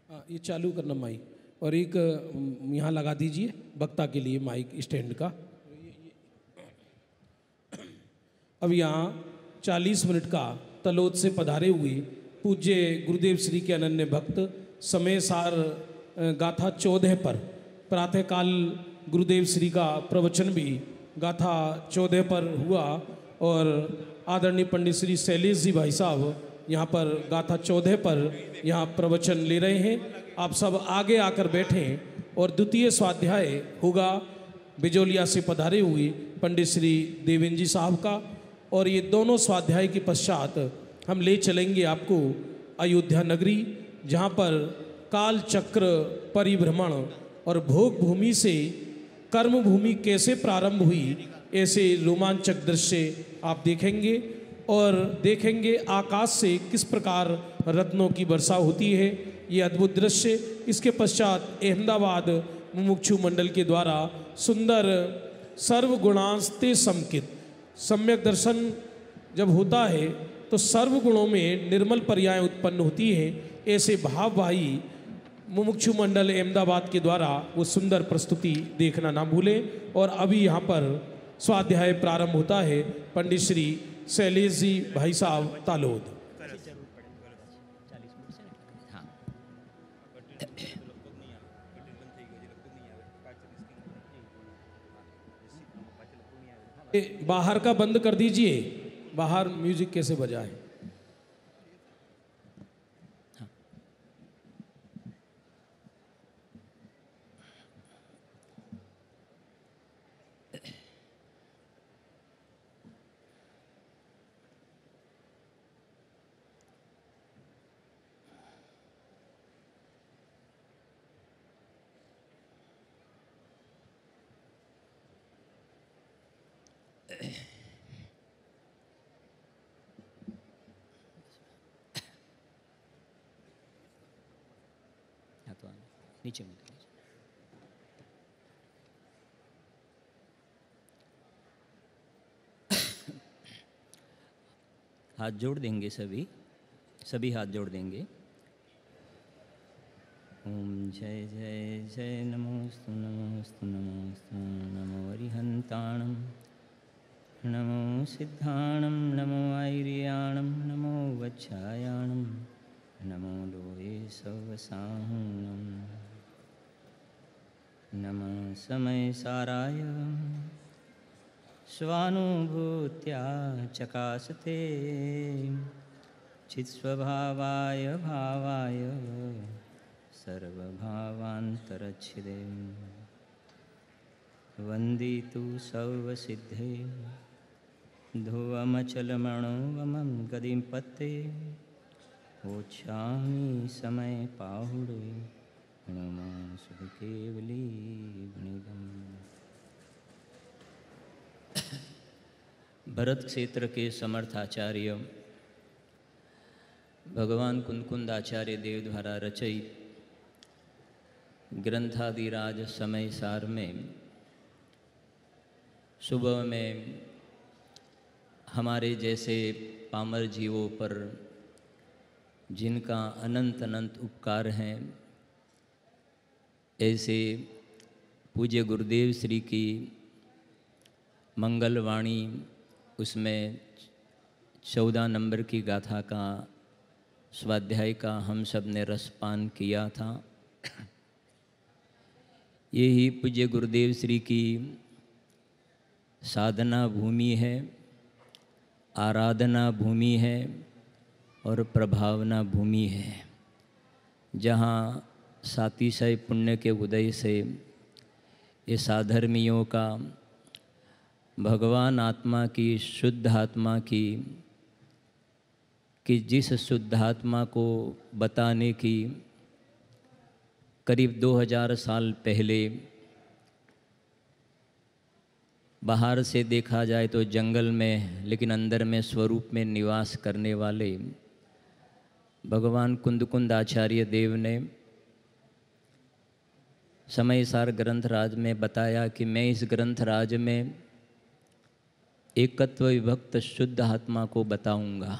ये चालू करना माइक और एक यहाँ लगा दीजिए वक्ता के लिए माइक स्टैंड का। अब यहाँ 40 मिनट का तलोद से पधारे हुए पूज्य गुरुदेव श्री के अनन्य भक्त समय सार गाथा 14 पर प्रातःकाल गुरुदेव श्री का प्रवचन भी गाथा 14 पर हुआ और आदरणीय पंडित श्री शैलेश जी भाई साहब यहाँ पर गाथा 14 पर यहाँ प्रवचन ले रहे हैं। आप सब आगे आकर बैठें और द्वितीय स्वाध्याय होगा बिजोलिया से पधारे हुए पंडित श्री देवेंद्र जी साहब का, और ये दोनों स्वाध्याय के पश्चात हम ले चलेंगे आपको अयोध्या नगरी, जहाँ पर काल चक्र परिभ्रमण और भोग भूमि से कर्म भूमि कैसे प्रारंभ हुई, ऐसे रोमांचक दृश्य आप देखेंगे और देखेंगे आकाश से किस प्रकार रत्नों की वर्षा होती है, ये अद्भुत दृश्य। इसके पश्चात अहमदाबाद मुमुक्षु मंडल के द्वारा सुंदर सर्वगुणांस्ते समकित सम्यक दर्शन जब होता है तो सर्वगुणों में निर्मल पर्याय उत्पन्न होती है, ऐसे भाववाही मुमुक्षु मंडल अहमदाबाद के द्वारा वो सुंदर प्रस्तुति देखना ना भूलें। और अभी यहाँ पर स्वाध्याय प्रारंभ होता है। पंडित श्री शैलेश जी भाई साहब तालोद। बाहर का बंद कर दीजिए, बाहर म्यूजिक कैसे बजाए। नीचे में हाथ जोड़ देंगे, सभी हाथ जोड़ देंगे। ओम जय जय जय नमोस्तु नमोस्तु नमोस्तु नमो अरिहंताणं नमो सिद्धाणं नमो आयर्याणं नमो वच्छायाणं नमो लोहे सवसाहुणं नमः समय साराय स्वानुभूत्या चकासते चित्स्वभावाय भावाय सर्वभावान्तरच्छिदे वन्दितु सर्वसिद्धे ध्रुवमचलमणोवमं गतिं पत्ते ओच्छामि समय पाहुडे नमः सुखकेवली गणितम्। भरत क्षेत्र के समर्थ आचार्य भगवान कुंदकुंद आचार्य देव द्वारा रचित ग्रंथादिराज समय सार में सुबह में हमारे जैसे पामर जीवों पर जिनका अनंत अनंत उपकार हैं, ऐसे पूज्य गुरुदेव श्री की मंगलवाणी, उसमें 14 नंबर की गाथा का स्वाध्याय का हम सब ने रसपान किया था। यही पूज्य गुरुदेव श्री की साधना भूमि है, आराधना भूमि है और प्रभावना भूमि है, जहाँ सातिशय पुण्य के उदय से ये साधर्मियों का भगवान आत्मा की, शुद्ध आत्मा की, कि जिस शुद्ध आत्मा को बताने की करीब 2000 साल पहले बाहर से देखा जाए तो जंगल में, लेकिन अंदर में स्वरूप में निवास करने वाले भगवान कुंदकुंद आचार्य देव ने समय सार ग्रंथराज में बताया कि मैं इस ग्रंथराज में एकत्व विभक्त शुद्ध आत्मा को बताऊंगा।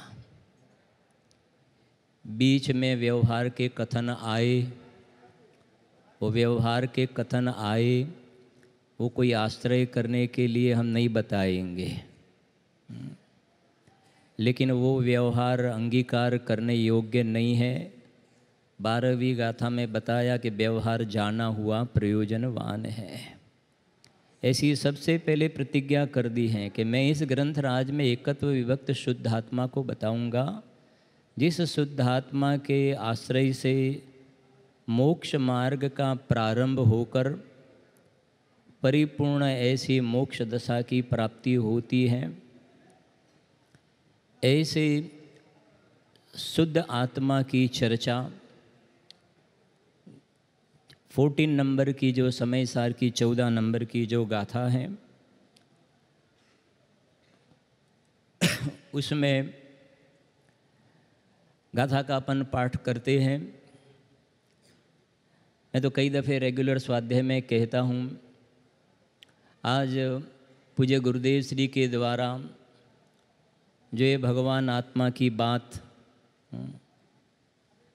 बीच में व्यवहार के कथन आए, वो व्यवहार के कथन आए, वो कोई आश्रय करने के लिए हम नहीं बताएंगे, लेकिन वो व्यवहार अंगीकार करने योग्य नहीं है। 12वीं गाथा में बताया कि व्यवहार जाना हुआ प्रयोजनवान है। ऐसी सबसे पहले प्रतिज्ञा कर दी है कि मैं इस ग्रंथ राज में एकत्व विभक्त शुद्ध आत्मा को बताऊंगा, जिस शुद्ध आत्मा के आश्रय से मोक्ष मार्ग का प्रारंभ होकर परिपूर्ण ऐसी मोक्ष दशा की प्राप्ति होती है। ऐसे शुद्ध आत्मा की चर्चा 14 नंबर की जो समय सार की 14 नंबर की जो गाथा है उसमें गाथा का अपन पाठ करते हैं। मैं तो कई दफ़े रेगुलर स्वाध्याय में कहता हूँ, आज पूज्य गुरुदेव श्री के द्वारा जो ये भगवान आत्मा की बात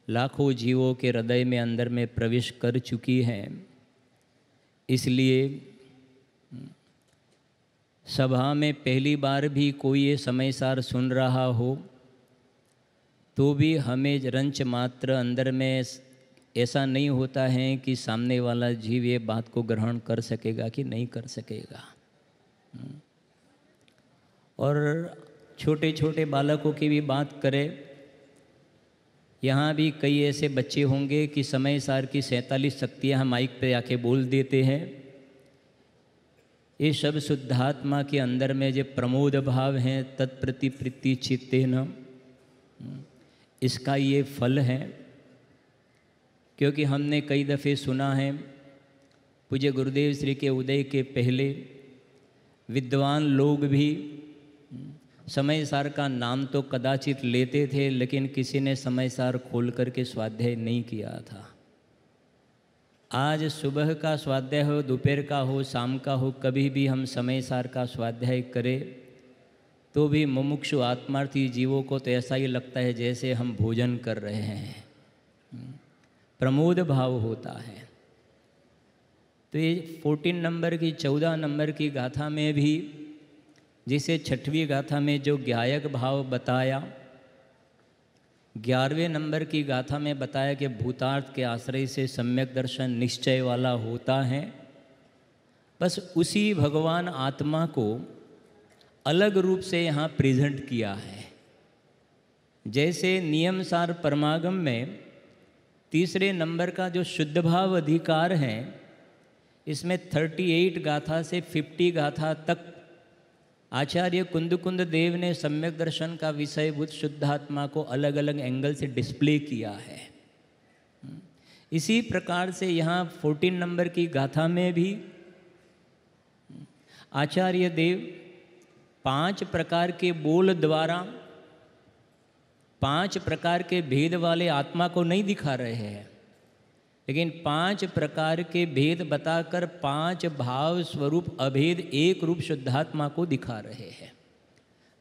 लाखों जीवों के हृदय में अंदर में प्रवेश कर चुकी है, इसलिए सभा में पहली बार भी कोई ये समय सार सुन रहा हो तो भी हमें रंच मात्र अंदर में ऐसा नहीं होता है कि सामने वाला जीव ये बात को ग्रहण कर सकेगा कि नहीं कर सकेगा। और छोटे छोटे बालकों की भी बात करें, यहाँ भी कई ऐसे बच्चे होंगे कि समय सार की 47 शक्तियाँ हम माइक पे आके बोल देते हैं। ये सब शुद्धात्मा के अंदर में जो प्रमोद भाव हैं तत्प्रति प्रीति चित्तेन, इसका ये फल है। क्योंकि हमने कई दफ़े सुना है, पूज्य गुरुदेव श्री के उदय के पहले विद्वान लोग भी समय सार का नाम तो कदाचित लेते थे, लेकिन किसी ने समय सार खोल करके स्वाध्याय नहीं किया था। आज सुबह का स्वाध्याय हो, दोपहर का हो, शाम का हो, कभी भी हम समय सार का स्वाध्याय करें तो भी मुमुक्षु आत्मार्थी जीवों को तो ऐसा ही लगता है जैसे हम भोजन कर रहे हैं, प्रमोद भाव होता है। तो ये 14 नंबर की 14 नंबर की गाथा में भी, जिसे 6वीं गाथा में जो ज्ञायक भाव बताया, 11वें नंबर की गाथा में बताया कि भूतार्थ के आश्रय से सम्यक दर्शन निश्चय वाला होता है। बस उसी भगवान आत्मा को अलग रूप से यहाँ प्रेजेंट किया है। जैसे नियम सार परमागम में 3रे नंबर का जो शुद्ध भाव अधिकार है, इसमें 38 गाथा से 50 गाथा तक आचार्य कुंद देव ने सम्यक दर्शन का विषयभूत शुद्धात्मा को अलग अलग एंगल से डिस्प्ले किया है। इसी प्रकार से यहाँ 14 नंबर की गाथा में भी आचार्य देव 5 प्रकार के बोल द्वारा 5 प्रकार के भेद वाले आत्मा को नहीं दिखा रहे हैं, लेकिन 5 प्रकार के भेद बताकर 5 भाव स्वरूप अभेद एक रूप शुद्धात्मा को दिखा रहे हैं।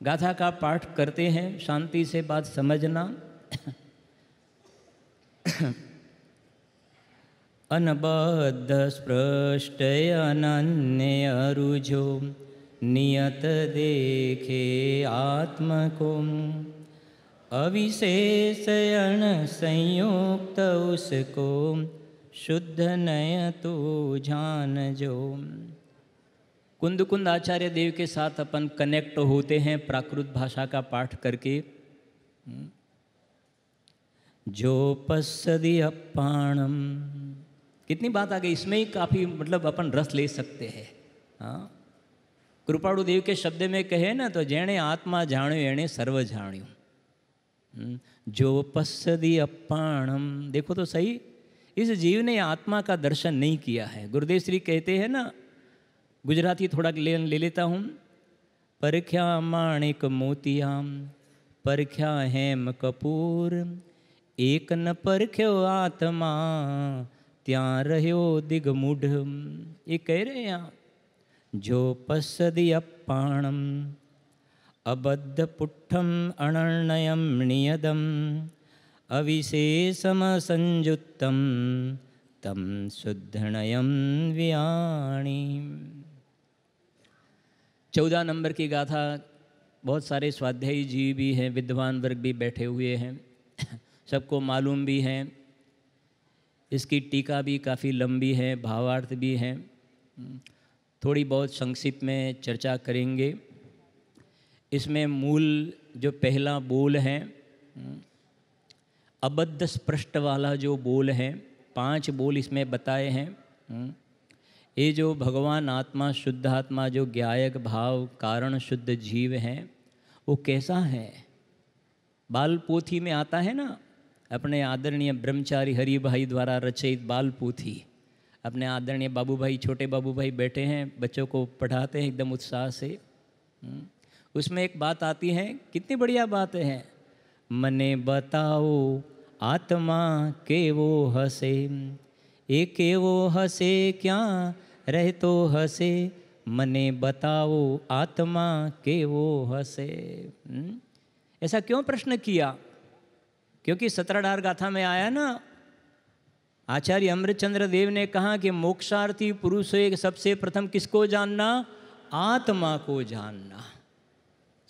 गाथा का पाठ करते हैं, शांति से बात समझना। अनबद्ध स्पृष्ट अनन्य अरुझो नियत देखे आत्म को, अविशेषण संयुक्त उसको शुद्ध नय तो जान जो। कुंद आचार्य देव के साथ अपन कनेक्ट होते हैं प्राकृत भाषा का पाठ करके। जो पश्यदि अपाणम, कितनी बात आ गई इसमें ही, काफ़ी मतलब अपन रस ले सकते हैं। हाँ, कृपाणु देव के शब्द में कहे ना तो जेणे आत्मा जाण्यो एणे सर्व जाण्यो। जो पश्यदि अपाणम, देखो तो सही, इस जीव ने आत्मा का दर्शन नहीं किया है। गुरुदेव श्री कहते हैं ना, गुजराती थोड़ा ले लेता हूँ। परख्या माणिक मोतियाम, परख्या हेम कपूर, एक न परख्यो आत्मा, त्या रह्यो दिगमूढ़। ये कह रहे हैं यहाँ, जो पश्यदि अपाणम अबद्ध पुट्ठम अनर्णयम नियदम, अविशेषम संयुक्तम तम शुद्धनयम व्याणी। 14 नंबर की गाथा, बहुत सारे स्वाध्यायी जी भी हैं, विद्वान वर्ग भी बैठे हुए हैं, सबको मालूम भी है। इसकी टीका भी काफ़ी लंबी है, भावार्थ भी है, थोड़ी बहुत संक्षिप्त में चर्चा करेंगे। इसमें मूल जो पहला बोल है, अबद्ध स्पृष्ट वाला जो बोल है, 5 बोल इसमें बताए हैं। ये जो भगवान आत्मा, शुद्ध आत्मा, जो ज्ञायक भाव कारण शुद्ध जीव हैं, वो कैसा है? बाल पोथी में आता है ना, अपने आदरणीय ब्रह्मचारी हरि भाई द्वारा रचित बाल पोथी, अपने आदरणीय बाबू भाई, छोटे बाबू भाई बैठे हैं, बच्चों को पढ़ाते हैं एकदम उत्साह से। उसमें एक बात आती है, कितनी बढ़िया बात है, मने बताओ आत्मा के वो हसे, एक वो हसे क्या रह तो हसे, मने बताओ आत्मा के वो हसे। ऐसा क्यों प्रश्न किया? क्योंकि 17 गाथा में आया ना, आचार्य अमृतचंद्र देव ने कहा कि मोक्षार्थी पुरुष एक सबसे प्रथम किसको जानना? आत्मा को जानना,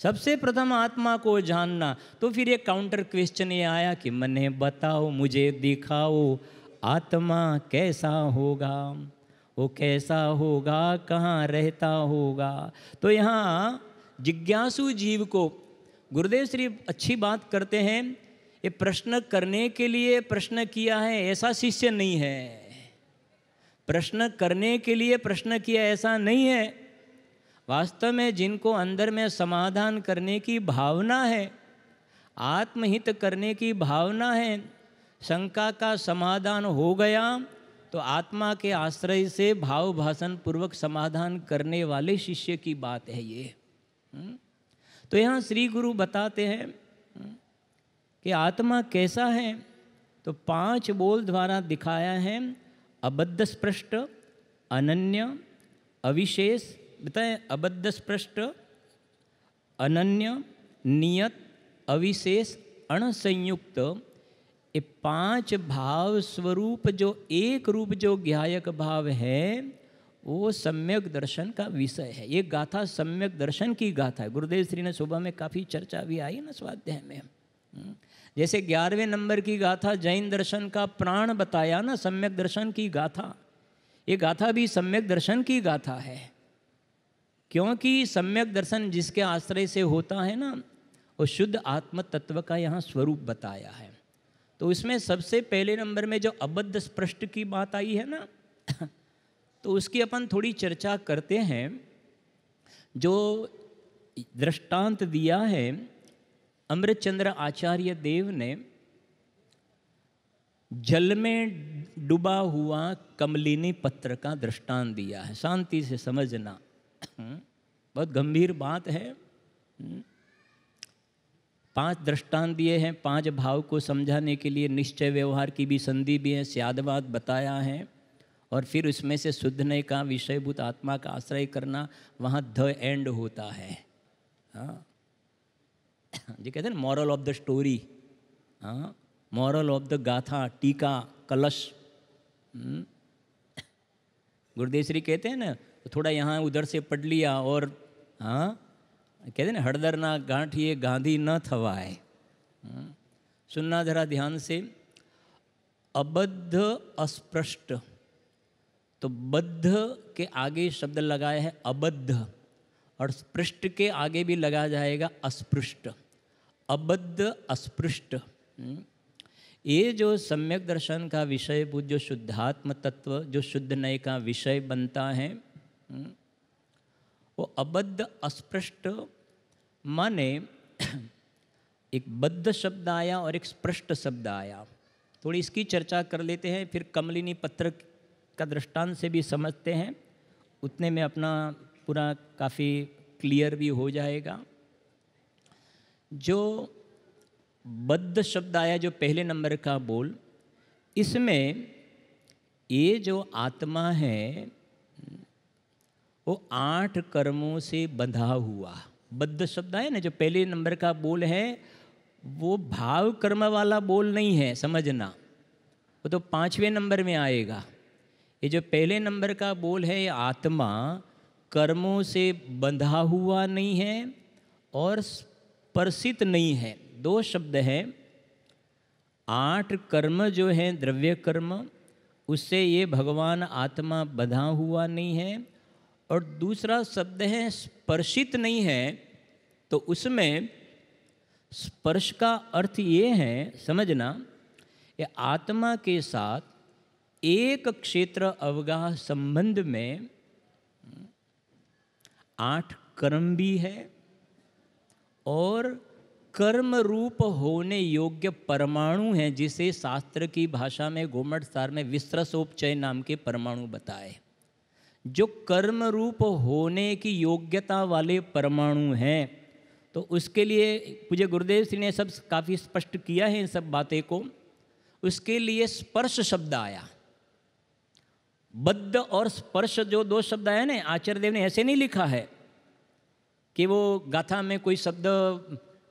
सबसे प्रथम आत्मा को जानना। तो फिर एक काउंटर क्वेश्चन ये आया कि मने बताओ, मुझे दिखाओ आत्मा कैसा होगा, वो कैसा होगा, कहाँ रहता होगा। तो यहाँ जिज्ञासु जीव को गुरुदेव श्री अच्छी बात करते हैं, ये प्रश्न करने के लिए प्रश्न किया है, ऐसा शिष्य नहीं है। प्रश्न करने के लिए प्रश्न किया, ऐसा नहीं है। वास्तव में जिनको अंदर में समाधान करने की भावना है, आत्महित करने की भावना है, शंका का समाधान हो गया तो आत्मा के आश्रय से भाव भाषण पूर्वक समाधान करने वाले शिष्य की बात है ये। तो यहाँ श्री गुरु बताते हैं कि आत्मा कैसा है, तो 5 बोल द्वारा दिखाया है। अबद्ध स्पृष्ट, अनन्य, अविशेष, बताएं, अबद्ध स्पृष्ट, अनन्य, नियत, अविशेष, अणसंयुक्त, ये 5 भाव स्वरूप जो एक रूप जो ज्ञायक भाव है, वो सम्यक दर्शन का विषय है। ये गाथा सम्यक दर्शन की गाथा है। गुरुदेव श्री ने सुबह में काफ़ी चर्चा भी आई ना स्वाध्याय में। जैसे 11वें नंबर की गाथा जैन दर्शन का प्राण बताया ना, सम्यक दर्शन की गाथा, ये गाथा भी सम्यक दर्शन की गाथा है। क्योंकि सम्यक दर्शन जिसके आश्रय से होता है ना, वो शुद्ध आत्म तत्व का यहाँ स्वरूप बताया है। तो इसमें सबसे पहले नंबर में जो अबद्ध स्पृष्ट की बात आई है ना, तो उसकी अपन थोड़ी चर्चा करते हैं। जो दृष्टांत दिया है अमृतचंद्र आचार्य देव ने, जल में डूबा हुआ कमलिनी पत्र का दृष्टांत दिया है। शांति से समझना, बहुत गंभीर बात है। 5 दृष्टांत दिए हैं, 5 भाव को समझाने के लिए। निश्चय व्यवहार की भी संधि भी है, स्यादवाद बताया है, और फिर उसमें से शुद्धने का विषयभूत आत्मा का आश्रय करना, वहाँ द एंड होता है। हाँ जी, कहते हैं मॉरल ऑफ द स्टोरी, हाँ, मॉरल ऑफ द गाथा, टीका, कलश। गुरुदेव श्री कहते हैं ना, थोड़ा यहाँ उधर से पढ़ लिया, और हाँ कहते हैं ना, हड़दर ना गांठिए गांधी न थवाए। सुनना जरा ध्यान से। अबद्ध अस्पृष्ट, तो बद्ध के आगे शब्द लगाया है अबद्ध, और स्पृष्ट के आगे भी लगा जाएगा अस्पृष्ट। अबद्ध अस्पृष्ट, ये जो सम्यक दर्शन का विषय, जो शुद्धात्म तत्व, जो शुद्ध नय का विषय बनता है, वो अबद्ध अस्पृष्ट माने एक बद्ध शब्द आया और एक स्पृष्ट शब्द आया। थोड़ी इसकी चर्चा कर लेते हैं, फिर कमलिनी पत्र का दृष्टांत से भी समझते हैं। उतने में अपना पूरा काफ़ी क्लियर भी हो जाएगा। जो बद्ध शब्द आया, जो पहले नंबर का बोल, इसमें ये जो आत्मा है वो 8 कर्मों से बंधा हुआ। बद्ध शब्द आया ना, जो पहले नंबर का बोल है, वो भाव कर्म वाला बोल नहीं है, समझना, वो तो 5वें नंबर में आएगा। ये जो पहले नंबर का बोल है, ये आत्मा कर्मों से बंधा हुआ नहीं है और स्पर्शित नहीं है। 2 शब्द हैं। 8 कर्म जो हैं द्रव्य कर्म, उससे ये भगवान आत्मा बंधा हुआ नहीं है। और दूसरा शब्द है स्पर्शित नहीं है, तो उसमें स्पर्श का अर्थ ये है, समझना, ये आत्मा के साथ एक क्षेत्र अवगाह संबंध में 8 कर्म भी है और कर्म रूप होने योग्य परमाणु हैं, जिसे शास्त्र की भाषा में गोमठ सार में विस्त्रसोपचय नाम के परमाणु बताए। जो कर्म रूप होने की योग्यता वाले परमाणु हैं, तो उसके लिए पूज्य गुरुदेव श्री ने सब काफ़ी स्पष्ट किया है इन सब बातें को। उसके लिए स्पर्श शब्द आया। बद्ध और स्पर्श जो 2 शब्द आए ना, आचार्य देव ने ऐसे नहीं लिखा है कि वो गाथा में कोई शब्द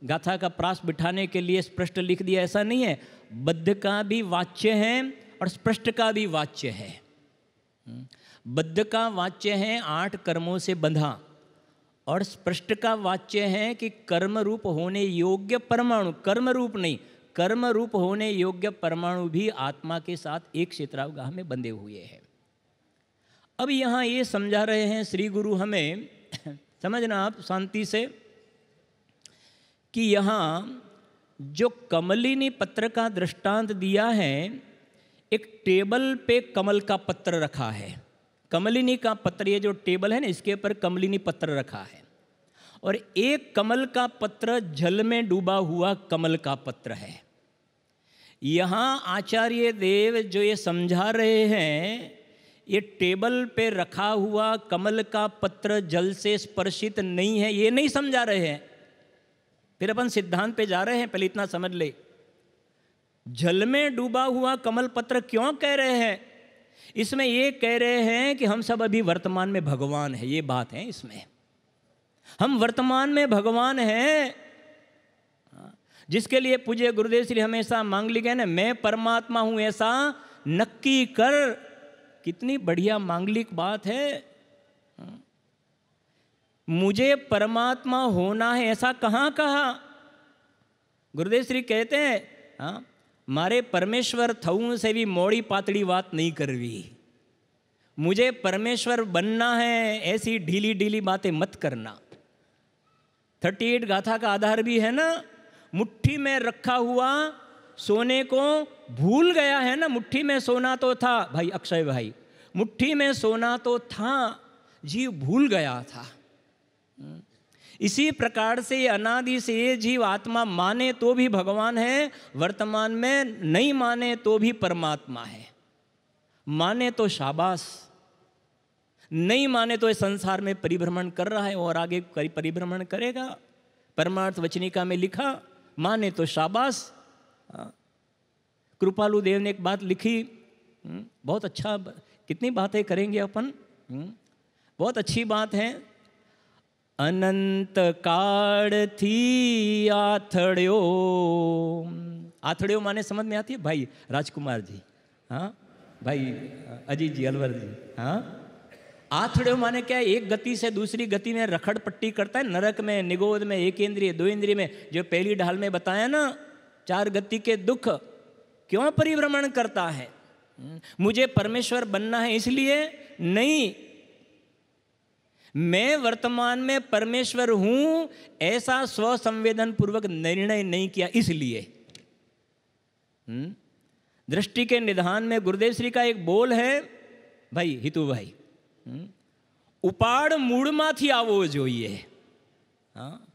गाथा का प्रास बिठाने के लिए स्पष्ट लिख दिया, ऐसा नहीं है। बद्ध का भी वाच्य है और स्पष्ट का भी वाच्य है। बद्ध का वाच्य है 8 कर्मों से बंधा, और स्पष्ट का वाच्य है कि कर्म रूप होने योग्य परमाणु, कर्म रूप नहीं, कर्म रूप होने योग्य परमाणु भी आत्मा के साथ एक क्षेत्रावगाह में बंधे हुए हैं। अब यहाँ ये समझा रहे हैं श्री गुरु हमें, समझना आप शांति से, कि यहाँ जो कमलिनी पत्र का दृष्टांत दिया है, एक टेबल पे कमल का पत्र रखा है। कमलिनी का पत्र, ये जो टेबल है ना, इसके ऊपर कमलिनी पत्र रखा है, और एक कमल का पत्र जल में डूबा हुआ कमल का पत्र है। यहाँ आचार्य देव जो ये समझा रहे हैं, ये टेबल पे रखा हुआ कमल का पत्र जल से स्पर्शित नहीं है, ये नहीं समझा रहे हैं। फिर अपन सिद्धांत पे जा रहे हैं, पहले इतना समझ ले। जल में डूबा हुआ कमल पत्र क्यों कह रहे हैं? इसमें ये कह रहे हैं कि हम सब अभी वर्तमान में भगवान है, ये बात है इसमें। हम वर्तमान में भगवान हैं, जिसके लिए पूज्य गुरुदेव श्री हमेशा मांग ली गए ना, मैं परमात्मा हूं ऐसा नक्की कर। कितनी बढ़िया मांगलिक बात है। मुझे परमात्मा होना है ऐसा कहाँ कहा? गुरुदेव श्री कहते हैं, हाँ, मारे परमेश्वर थऊं से भी मोड़ी पातड़ी बात नहीं करवी। मुझे परमेश्वर बनना है, ऐसी ढीली ढीली बातें मत करना। 38 गाथा का आधार भी है ना, मुट्ठी में रखा हुआ सोने को भूल गया है ना। मुट्ठी में सोना तो था भाई, अक्षय भाई, मुट्ठी में सोना तो था, जीव भूल गया था। इसी प्रकार से अनादि से ये जीव आत्मा माने तो भी भगवान है, वर्तमान में नहीं माने तो भी परमात्मा है। माने तो शाबाश, नहीं माने तो इस संसार में परिभ्रमण कर रहा है और आगे परिभ्रमण करेगा। परमार्थ वचनिका में लिखा, माने तो शाबाश। कृपालु देव ने एक बात लिखी, बहुत अच्छा, कितनी बातें करेंगे अपन, बहुत अच्छी बात है। अनंत काल थी आथड़ियो। आथड़ियो माने समझ में आती है भाई राजकुमार जी, हाँ भाई अजीत जी, अलवर जी, हाँ। आथड़ियो माने क्या है? एक गति से दूसरी गति में रखड़ पट्टी करता है। नरक में, निगोद में, एक इंद्रिय, 2 इंद्रिय में, जो पहली ढाल में बताया ना, 4 गति के दुख क्यों परिभ्रमण करता है? मुझे परमेश्वर बनना है इसलिए नहीं, मैं वर्तमान में परमेश्वर हूं ऐसा स्वसंवेदन पूर्वक निर्णय नहीं किया इसलिए। दृष्टि के निधान में गुरुदेव श्री का एक बोल है भाई हितू भाई, उपाड़ मूड़मा थी आवो जोइए। हाँ,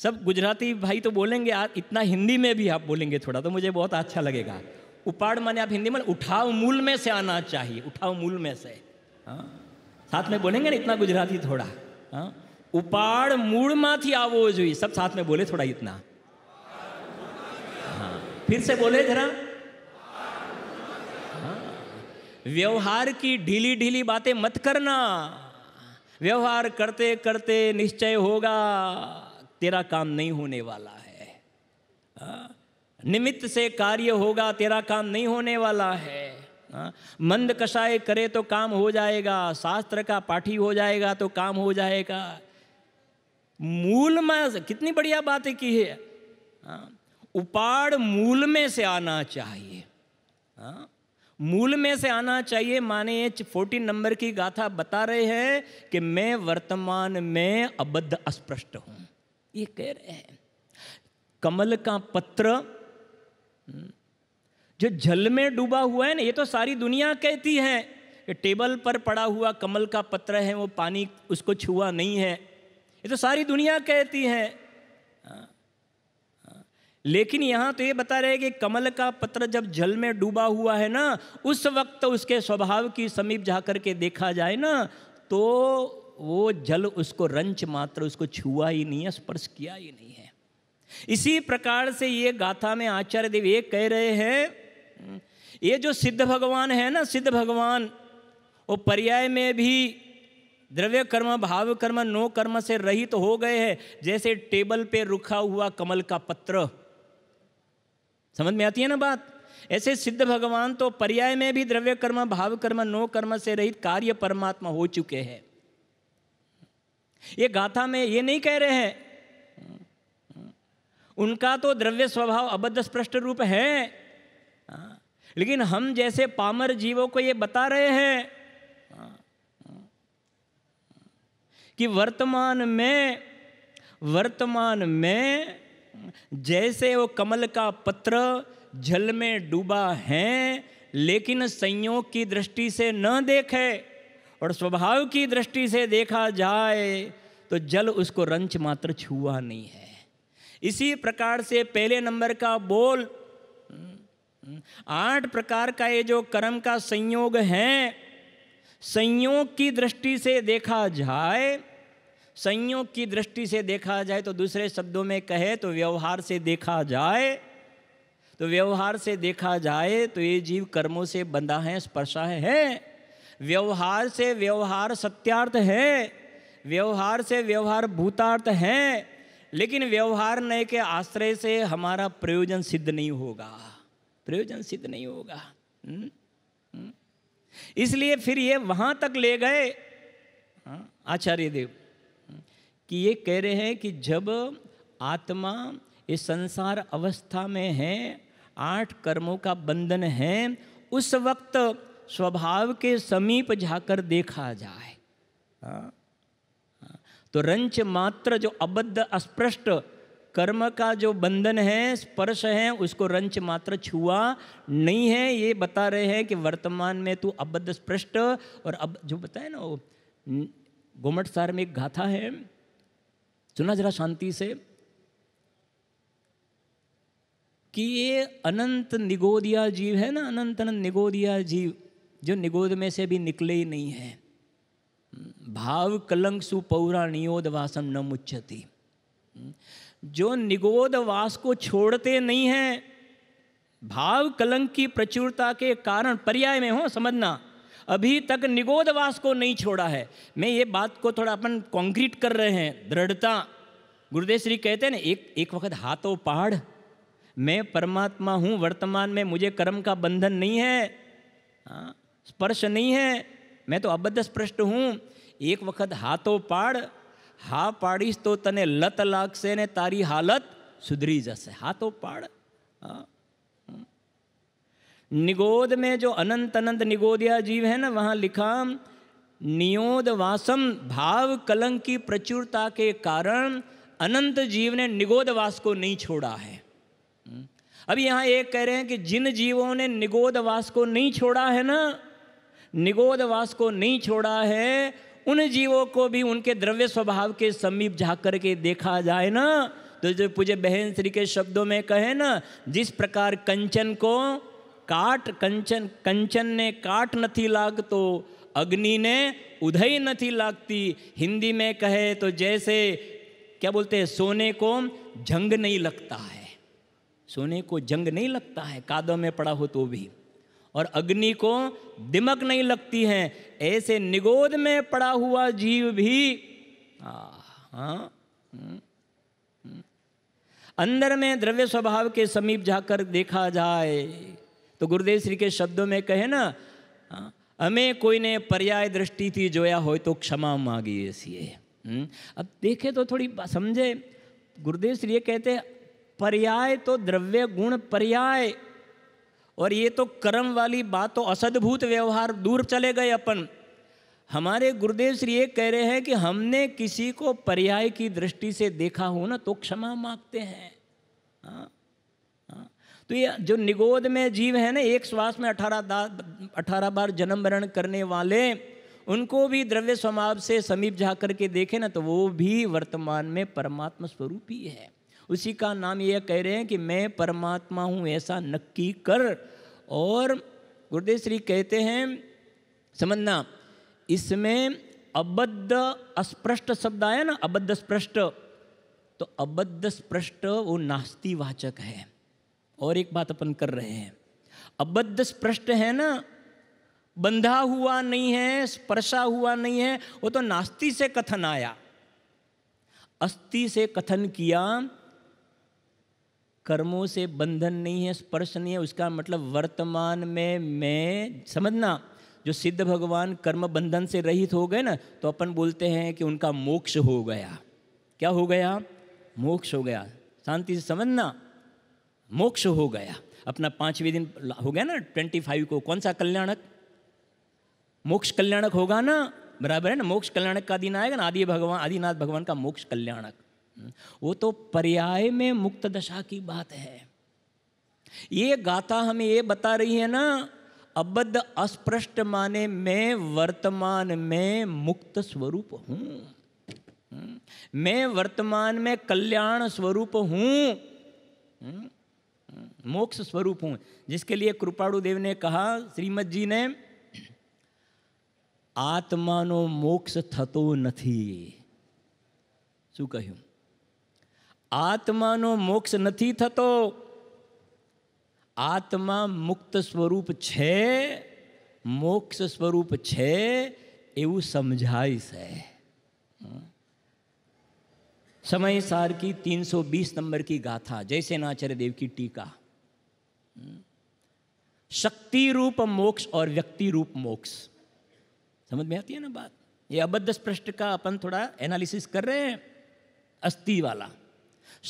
सब गुजराती भाई तो बोलेंगे, इतना हिंदी में भी आप बोलेंगे थोड़ा तो मुझे बहुत अच्छा लगेगा। उपाड़ माने आप हिंदी में उठाव मूल में से आना चाहिए, उठाव मूल में से। हाँ, साथ में बोलेंगे ना इतना गुजराती थोड़ा। हाँ, उपाड़ मूड़मा थी आवो जोइए, सब साथ में बोले थोड़ा इतना। हाँ, फिर से बोले जरा। हाँ, व्यवहार की ढीली ढीली बातें मत करना। व्यवहार करते करते निश्चय होगा तेरा काम नहीं होने वाला है। निमित्त से कार्य होगा, तेरा काम नहीं होने वाला है। मंद कषाय करे तो काम हो जाएगा, शास्त्र का पाठी हो जाएगा तो काम हो जाएगा। मूल में कितनी बढ़िया बातें की है। उपाड़ मूल में से आना चाहिए। मूल में से आना चाहिए माने 14 नंबर की गाथा बता रहे हैं कि मैं वर्तमान में अबद्ध अस्पृष्ट हूं, ये कह रहे हैं। कमल का पत्र जो जल में डूबा हुआ है ना, ये तो सारी दुनिया कहती है कि टेबल पर पड़ा हुआ कमल का पत्र है, वो पानी उसको छुआ नहीं है, ये तो सारी दुनिया कहती है। लेकिन यहाँ तो ये बता रहे हैं कि कमल का पत्र जब जल में डूबा हुआ है ना, उस वक्त उसके स्वभाव की समीप जाकर के देखा जाए ना, तो वो जल उसको रंच मात्र उसको छुआ ही नहीं है, स्पर्श किया ही नहीं है। इसी प्रकार से ये गाथा में आचार्य देव ये कह रहे हैं, ये जो सिद्ध भगवान है ना, सिद्ध भगवान वो पर्याय में भी द्रव्य कर्म भाव कर्म नो कर्म से रहित हो गए हैं। जैसे टेबल पे रुखा हुआ कमल का पत्र, समझ में आती है ना बात। ऐसे सिद्ध भगवान तो पर्याय में भी द्रव्य कर्म भाव कर्म नो कर्म से रहित कार्य परमात्मा हो चुके हैं। ये गाथा में ये नहीं कह रहे हैं, उनका तो द्रव्य स्वभाव अबद्ध स्पष्ट रूप है, लेकिन हम जैसे पामर जीवों को ये बता रहे हैं कि वर्तमान में जैसे वो कमल का पत्र जल में डूबा है, लेकिन संयोग की दृष्टि से न देखे और स्वभाव की दृष्टि से देखा जाए तो जल उसको रंच मात्र छुआ नहीं है। इसी प्रकार से पहले नंबर का बोल 8 प्रकार का ये जो कर्म का संयोग है, संयोग की दृष्टि से देखा जाए, संयोग की दृष्टि से देखा जाए तो दूसरे शब्दों में कहे तो व्यवहार से देखा जाए, तो व्यवहार से देखा जाए तो ये जीव कर्मों से बंधा है, स्पर्शा है। व्यवहार से व्यवहार सत्यार्थ है, व्यवहार से व्यवहार भूतार्थ है, लेकिन व्यवहार नय के आश्रय से हमारा प्रयोजन सिद्ध नहीं होगा, प्रयोजन सिद्ध नहीं होगा। इसलिए फिर ये वहाँ तक ले गए आचार्य देव कि ये कह रहे हैं कि जब आत्मा इस संसार अवस्था में है, 8 कर्मों का बंधन है, उस वक्त स्वभाव के समीप जाकर देखा जाए तो रंच मात्र जो अबद्ध अस्पृष्ट कर्म का जो बंधन है, स्पर्श है, उसको रंच मात्र छुआ नहीं है। ये बता रहे हैं कि वर्तमान में तू अबद्ध स्पृष्ट। और अब जो बताए ना वो गोमट सार में एक गाथा है, सुना जरा शांति से, कि ये अनंत निगोदिया जीव है ना, अनंत अनंत निगोदिया जीव जो निगोद में से भी निकले ही नहीं है। भाव कलंक सुपौरा नियोद वासम न मुच्यति, जो निगोद वास को छोड़ते नहीं हैं, भाव कलंक की प्रचुरता के कारण, पर्याय में हो समझना, अभी तक निगोद वास को नहीं छोड़ा है। मैं ये बात को थोड़ा अपन कॉन्क्रीट कर रहे हैं, दृढ़ता। गुरुदेव श्री कहते हैं ना, एक वक्त हाथों पहाड़, मैं परमात्मा हूँ, वर्तमान में मुझे कर्म का बंधन नहीं है, स्पर्श नहीं है, मैं तो अबद्ध स्पृष्ट हूँ। एक वक्त हाथों पाड़, हा पाड़ीस तो तने लत लाग से ने तारी हालत सुधरी जैसे। हाथों पाड़ निगोद में जो अनंत अनंत निगोदिया जीव है ना, वहाँ लिखा नियोद वासम, भाव कलंक की प्रचुरता के कारण अनंत जीव ने निगोद वास को नहीं छोड़ा है। अब यहाँ एक कह रहे हैं कि जिन जीवों ने निगोद वास को नहीं छोड़ा है ना, निगोद वास को नहीं छोड़ा है, उन जीवों को भी उनके द्रव्य स्वभाव के समीप जाकर के देखा जाए ना, तो जो पूज्य बहन श्री के शब्दों में कहे ना, जिस प्रकार कंचन को काट, कंचन ने काट नथी लाग तो अग्नि ने उधई नथी लागती। हिंदी में कहे तो जैसे क्या बोलते हैं, सोने को जंग नहीं लगता है, सोने को जंग नहीं लगता है कादों में पड़ा हो तो भी, और अग्नि को दिमक नहीं लगती है, ऐसे निगोद में पड़ा हुआ जीव भी अंदर में द्रव्य स्वभाव के समीप जाकर देखा जाए तो गुरुदेव श्री के शब्दों में कहे ना, हमें कोई ने पर्याय दृष्टि थी जोया हो तो क्षमा मांगी ऐसी है। अब देखे तो थोड़ी समझे, गुरुदेव श्री ये कहते हैं पर्याय तो द्रव्य गुण पर्याय, और ये तो कर्म वाली बात, तो असद्भूत व्यवहार दूर चले गए अपन। हमारे गुरुदेव श्री ये कह रहे हैं कि हमने किसी को पर्याय की दृष्टि से देखा हो ना तो क्षमा मांगते हैं। हाँ, हाँ। तो ये जो निगोद में जीव है ना, एक श्वास में 18 बार जन्म मरण करने वाले, उनको भी द्रव्य स्वभाव से समीप जा करके देखे ना तो वो भी वर्तमान में परमात्मा स्वरूप ही है। उसी का नाम ये कह रहे हैं कि मैं परमात्मा हूँ ऐसा नक्की कर। और गुरुदेव श्री कहते हैं समझना, इसमें अबद्ध अस्पृष्ट शब्द आया ना, अबद्ध स्पृष्ट, तो अबद्ध स्पृष्ट वो नास्तिवाचक है। और एक बात अपन कर रहे हैं, अबद्ध स्पृष्ट है ना, बंधा हुआ नहीं है, स्पर्शा हुआ नहीं है, वो तो नास्ति से कथन आया। अस्थि से कथन किया, कर्मों से बंधन नहीं है, स्पर्श नहीं है, उसका मतलब वर्तमान में मैं समझना, जो सिद्ध भगवान कर्म बंधन से रहित हो गए ना तो अपन बोलते हैं कि उनका मोक्ष हो गया। क्या हो गया? मोक्ष हो गया। शांति से समझना, मोक्ष हो गया। अपना 5वें दिन हो गया ना 25 को, कौन सा कल्याणक? मोक्ष कल्याणक होगा ना, बराबर है ना। मोक्ष कल्याणक का दिन आएगा ना, आदिनाथ भगवान का मोक्ष कल्याणक, वो तो पर्याय में मुक्त दशा की बात है। ये गाथा हमें ये बता रही है ना, अबद्ध अस्पृष्ट माने मैं वर्तमान में मुक्त स्वरूप हूं, मैं वर्तमान में कल्याण स्वरूप हूं, मोक्ष स्वरूप हूं। जिसके लिए कृपाणु देव ने कहा, श्रीमद जी ने, आत्मानो मोक्ष थतो નથી। શું કહ્યું? આત્માનો મોક્ષ નથી થતો, આત્મા મુક્ત સ્વરૂપ છે, મોક્ષ સ્વરૂપ છે એવું સમજાય છે। समय सार की 320 नंबर की गाथा, जैसे नाचार्य देव की टीका। शक्ति रूप मोक्ष और व्यक्ति रूप मोक्ष, समझ में आती है ना बात? ये अबद्ध स्पृष्ट का अपन थोड़ा एनालिसिस कर रहे हैं, अस्थि वाला।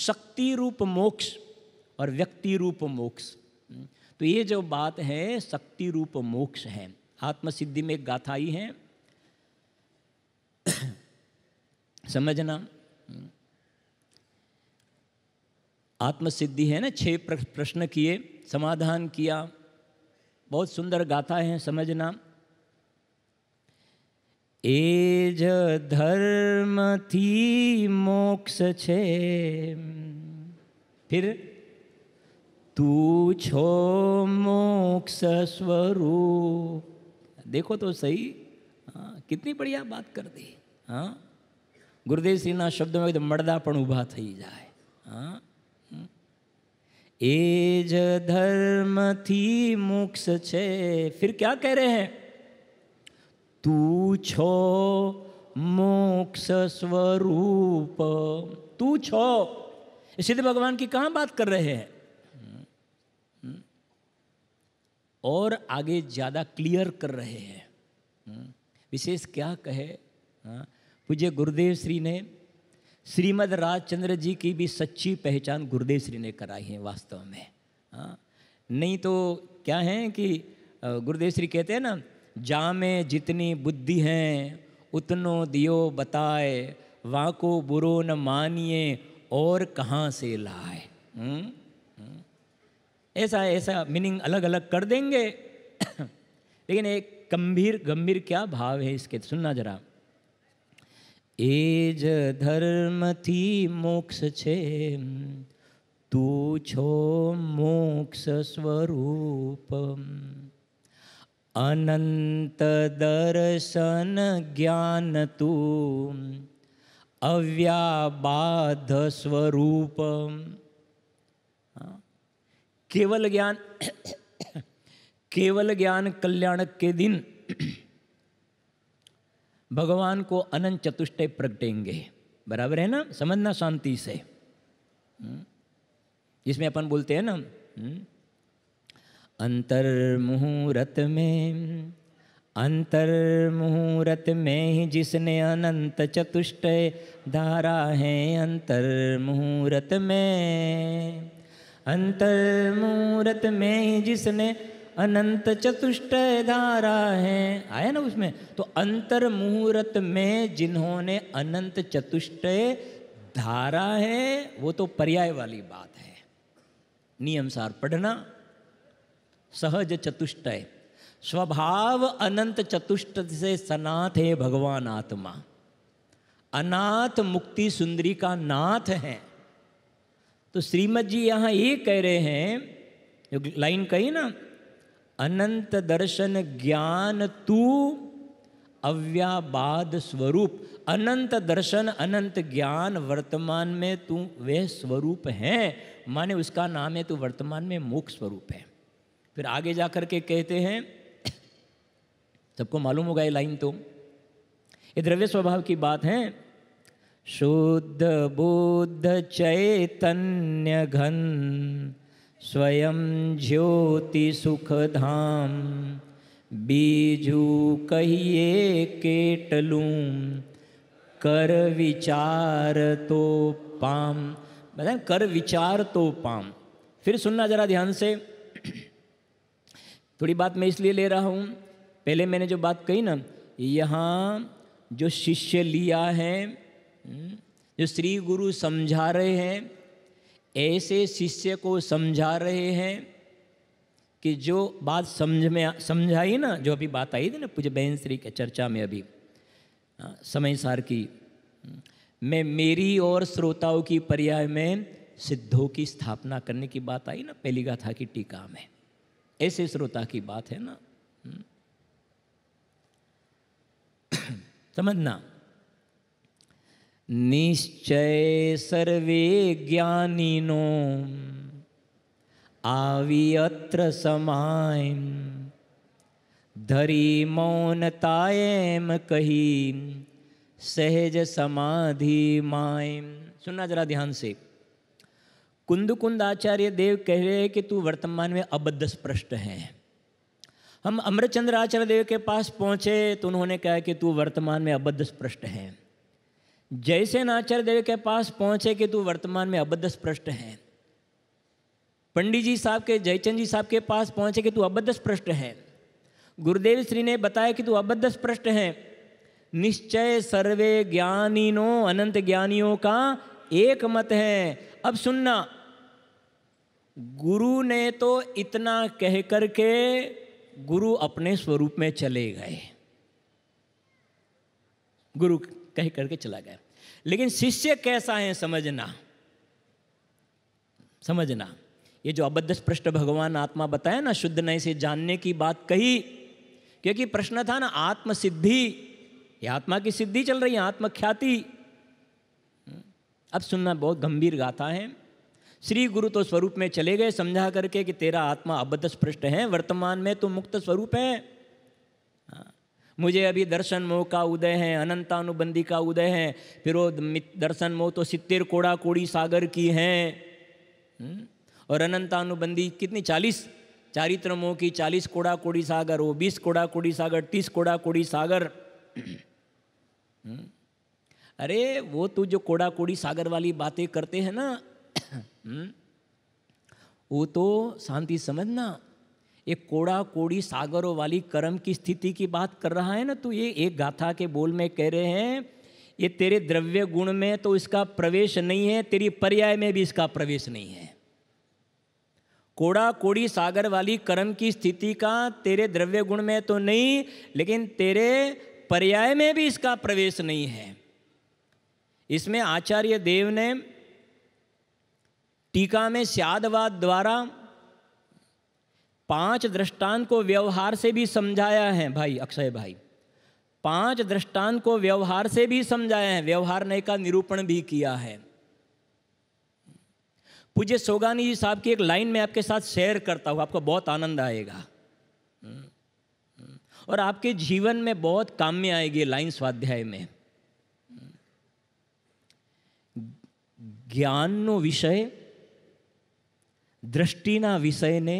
शक्ति रूप मोक्ष और व्यक्ति रूप मोक्ष, तो ये जो बात है शक्ति रूप मोक्ष है। आत्मसिद्धि में एक गाथा आई है, समझना। आत्मसिद्धि है ना, 6 प्रश्न किए, समाधान किया, बहुत सुंदर गाथा है, समझना। एज धर्म थी मोक्ष छे, फिर तू छो मोक्ष स्वरूप। देखो तो सही, हाँ, कितनी बढ़िया बात कर दी। हाँ, गुरुदेव श्री ना शब्द में एकदम मर्दापण उभा थई जाए। हाँ, एज धर्म थी मोक्ष छे, फिर क्या कह रहे हैं? तू छो मोक्ष स्वरूप, तू छो। सिद्ध भगवान की कहाँ बात कर रहे हैं? और आगे ज़्यादा क्लियर कर रहे हैं। विशेष क्या कहे? पूज्य गुरुदेव श्री ने श्रीमद् राजचंद्र जी की भी सच्ची पहचान गुरुदेव श्री ने कराई है वास्तव में। नहीं तो क्या है कि गुरुदेव श्री कहते हैं ना, जा में जितनी बुद्धि है उतनो दियो बताए, वाको बुरो न मानिए और कहाँ से लाए। ऐसा मीनिंग अलग अलग कर देंगे लेकिन एक गंभीर क्या भाव है इसके, सुनना जरा। एज धर्म थी मोक्ष छे, तू छो मोक्ष स्वरूप, अनंत दर्शन ज्ञान तू अव्याबाध स्वरूप। केवल ज्ञान केवल ज्ञान कल्याणक के दिन भगवान को अनंत चतुष्टय प्रगटेंगे, बराबर है ना, समझना शांति से। इसमें अपन बोलते हैं ना, अंतर मुहूर्त में, अंतर मुहूर्त में ही जिसने अनंत चतुष्टय धारा है, अंतर मुहूर्त में, अंतर मुहूर्त में ही जिसने अनंत चतुष्टय धारा है, आया ना उसमें। तो अंतर मुहूर्त में जिन्होंने अनंत चतुष्टय धारा है, वो तो पर्याय वाली बात है। नियम सार पढ़ना, सहज चतुष्टय, स्वभाव अनंत चतुष्ट से सनाथ है भगवान आत्मा, अनाथ मुक्ति सुंदरी का नाथ है। तो श्रीमद जी यहाँ ये कह रहे हैं, जो लाइन कही ना, अनंत दर्शन ज्ञान तू अव्याबाद स्वरूप, अनंत दर्शन अनंत ज्ञान वर्तमान में तू वह स्वरूप है, माने उसका नाम है तू वर्तमान में मोक्ष स्वरूप है। फिर आगे जाकर के कहते हैं, सबको मालूम होगा ये लाइन, तो ये द्रव्य स्वभाव की बात है। शुद्ध बुद्ध चैतन्य घन स्वयं ज्योति सुख धाम, बीजू कहिए केटलूं कर विचार तो पाम। बताएं, कर विचार तो पाम। फिर सुनना जरा ध्यान से, थोड़ी बात मैं इसलिए ले रहा हूँ, पहले मैंने जो बात कही ना, यहाँ जो शिष्य लिया है, जो श्री गुरु समझा रहे हैं, ऐसे शिष्य को समझा रहे हैं कि जो बात समझाई ना, जो अभी बात आई थी ना पूज्य बहन श्री के चर्चा में अभी समय सार की, मैं मेरी और श्रोताओं की पर्याय में सिद्धों की स्थापना करने की बात आई ना पहली गाथा की टीका में, ऐसे श्रोता की बात है ना। समझना, निश्चय सर्वे ज्ञानिनो आवी अत्र समाय, धरी मौनताएम कही सहज समाधि माय। सुनना जरा ध्यान से, कुंद आचार्य देव कह रहे हैं कि तू वर्तमान में अबद्ध स्पृष्ट है। हम अमृतचंद्र आचार्य देव के पास पहुंचे तो उन्होंने कहा कि तू वर्तमान में अबद्ध स्पृष्ट है। जयसेन आचार्य देव के पास पहुंचे कि तू वर्तमान में अबद्ध स्पृष्ट है। पंडित जी साहब के, जयचंद जी साहब के पास पहुंचे कि तू अबद्ध स्पृष्ट है। गुरुदेव श्री ने बताया कि तू अबद्ध स्पृष्ट है। निश्चय सर्वे ज्ञानीनो, अनंत ज्ञानियों का एक मत है। अब सुनना, गुरु ने तो इतना कह करके गुरु अपने स्वरूप में चले गए, गुरु कह करके चला गया, लेकिन शिष्य कैसा है समझना, समझना। ये जो अबद्ध स्पृष्ट भगवान आत्मा बताया ना, शुद्ध नए से जानने की बात कही, क्योंकि प्रश्न था ना आत्म सिद्धि, ये आत्मा की सिद्धि चल रही है, आत्मख्याति। अब सुनना, बहुत गंभीर गाथा है। श्री गुरु तो स्वरूप में चले गए समझा करके कि तेरा आत्मा अबद्ध स्पृष्ट है, वर्तमान में तो मुक्त स्वरूप है। मुझे अभी दर्शन मोह का उदय है, अनंतानुबंधी का उदय है, फिर वो दर्शन मोह तो 70 कोड़ा कोड़ी सागर की हैं, और अनंतानुबंधी कितनी 40, चारित्र मोह की 40 कोड़ा कोड़ी सागर, वो 20 कोड़ा कोड़ी सागर, 30 कोड़ा कोड़ी सागर। अरे वो तू जो कोड़ा कोड़ी सागर वाली बातें करते हैं ना, वो तो शांति समझना, एक कोड़ा कोड़ी सागरों वाली कर्म की स्थिति की बात कर रहा है ना तू। ये एक गाथा के बोल में कह रहे हैं, ये तेरे द्रव्य गुण में तो इसका प्रवेश नहीं है, तेरी पर्याय में भी इसका प्रवेश नहीं है। कोड़ा कोड़ी सागर वाली कर्म की स्थिति का तेरे द्रव्य गुण में तो नहीं, लेकिन तेरे पर्याय में भी इसका प्रवेश नहीं है। इसमें आचार्य देव ने टीका में स्यादवाद द्वारा 5 दृष्टांत को व्यवहार से भी समझाया है भाई अक्षय भाई, 5 दृष्टांत को व्यवहार से भी समझाया है, व्यवहार नय का निरूपण भी किया है। पूज्य सोगानी जी साहब की एक लाइन में आपके साथ शेयर करता हूँ, आपको बहुत आनंद आएगा और आपके जीवन में बहुत काम में आएगी लाइन स्वाध्याय में। ज्ञानનો વિષય દ્રષ્ટિના વિષયને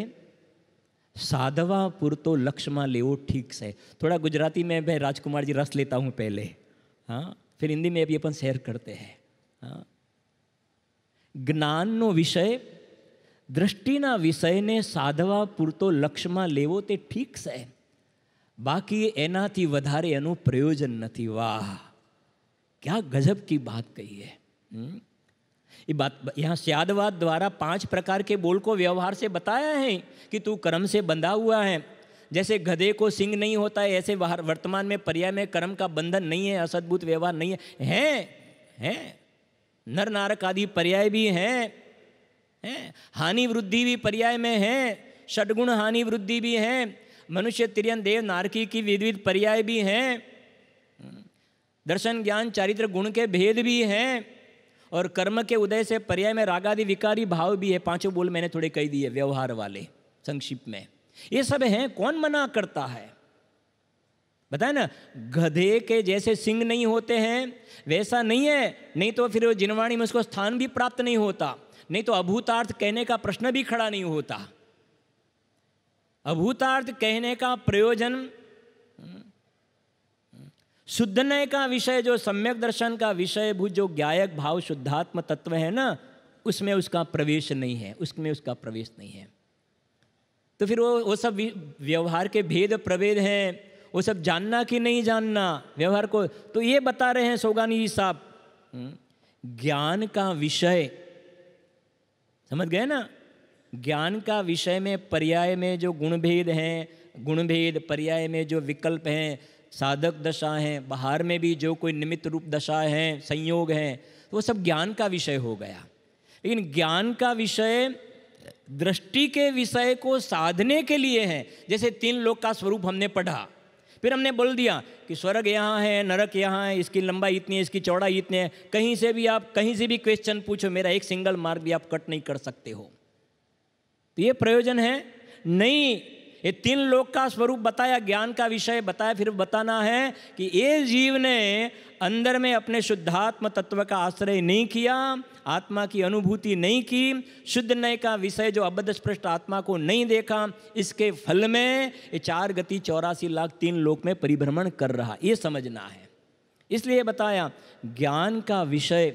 साधवा पुरतो लक्ष्य में लेवो ठीक से। थोड़ा गुजराती में भाई राजकुमार जी रस लेता हूँ पहले, हाँ, फिर हिंदी में भी अपन शेयर करते हैं। हाँ, ज्ञान नो विषय दृष्टिना विषय ने साधवा पुरतो लक्ष्य में लेवो ते ठीक से, बाकी एनाथी वधारे एनु प्रयोजन नथी। वाह, क्या गजब की बात कही है। ये बात यहाँ स्यादवाद द्वारा 5 प्रकार के बोल को व्यवहार से बताया है कि तू कर्म से बंधा हुआ है। जैसे गधे को सिंग नहीं होता है, ऐसे वर्तमान में पर्याय में कर्म का बंधन नहीं है, असद्भुत व्यवहार नहीं है। नर नारक आदि पर्याय भी हैं, हानि वृद्धि भी पर्याय में है, षडगुण हानि वृद्धि भी है, मनुष्य तिर्यन देव नारकी की विविध पर्याय भी हैं, दर्शन ज्ञान चारित्र गुण के भेद भी हैं, और कर्म के उदय से पर्याय में रागादि विकारी भाव भी है। 5 बोल मैंने थोड़े कह दिए व्यवहार वाले संक्षिप्त में। ये सब हैं, कौन मना करता है? बताए ना, गधे के जैसे सिंग नहीं होते हैं वैसा नहीं है, नहीं तो फिर जिनवाणी में उसको स्थान भी प्राप्त नहीं होता, नहीं तो अभूतार्थ कहने का प्रश्न भी खड़ा नहीं होता। अभूतार्थ कहने का प्रयोजन शुद्धनय का विषय, जो सम्यक दर्शन का विषय भूत जो ज्ञायक भाव शुद्धात्म तत्व है ना, उसमें उसका प्रवेश नहीं है, उसमें उसका प्रवेश नहीं है। तो फिर वो सब व्यवहार के भेद प्रभेद हैं, वो सब जानना कि नहीं जानना व्यवहार को, तो ये बता रहे हैं सोगानी जी साहब। ज्ञान का विषय समझ गए ना, ज्ञान का विषय में पर्याय में जो गुणभेद हैं, गुणभेद पर्याय में जो विकल्प हैं, साधक दशा है, बाहर में भी जो कोई निमित्त रूप दशा है, संयोग है, तो वो सब ज्ञान का विषय हो गया। लेकिन ज्ञान का विषय दृष्टि के विषय को साधने के लिए है। जैसे 3 लोक का स्वरूप हमने पढ़ा, फिर हमने बोल दिया कि स्वर्ग यहाँ है, नरक यहाँ है, इसकी लंबाई इतनी है, इसकी चौड़ाई इतनी है। कहीं से भी आप कहीं से भी क्वेश्चन पूछो, मेरा एक सिंगल मार्क भी आप कट नहीं कर सकते हो। तो ये प्रयोजन है नहीं। ये 3 लोक का स्वरूप बताया, ज्ञान का विषय बताया, फिर बताना है कि ये जीव ने अंदर में अपने शुद्धात्म तत्व का आश्रय नहीं किया, आत्मा की अनुभूति नहीं की, शुद्ध नय का विषय जो अबद्ध स्पष्ट आत्मा को नहीं देखा, इसके फल में ये 4 गति 84 लाख 3 लोक में परिभ्रमण कर रहा, ये समझना है। इसलिए बताया ज्ञान का विषय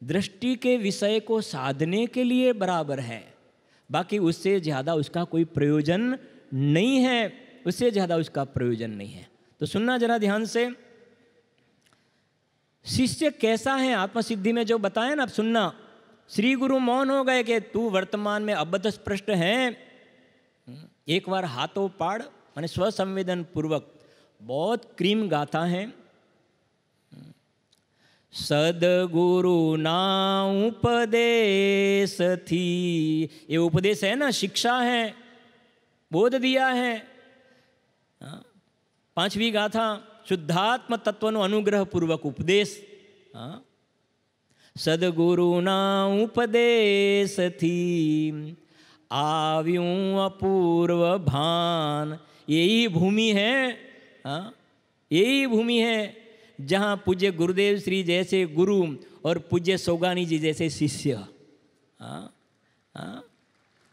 दृष्टि के विषय को साधने के लिए बराबर है, बाकी उससे ज़्यादा उसका कोई प्रयोजन नहीं है, उससे ज़्यादा उसका प्रयोजन नहीं है। तो सुनना जरा ध्यान से, शिष्य कैसा है आत्मसिद्धि में जो बताया ना, अब सुनना। श्री गुरु मौन हो गए कि तू वर्तमान में अबद्ध स्पष्ट है, एक बार हाथों पाड़ माने स्वसंवेदन पूर्वक, बहुत क्रीम गाथा है। सदगुरु ना उपदेश थी, ये उपदेश है ना, शिक्षा है, बोध दिया है। 5वीं गाथा शुद्धात्म तत्वनो अनुग्रह पूर्वक उपदेश। सदगुरु ना उपदेश थी, आव्यूं अपूर्व भान। यही भूमि है, यही भूमि है जहाँ पूज्य गुरुदेव श्री जैसे गुरु और पूज्य सोगानी जी जैसे शिष्य,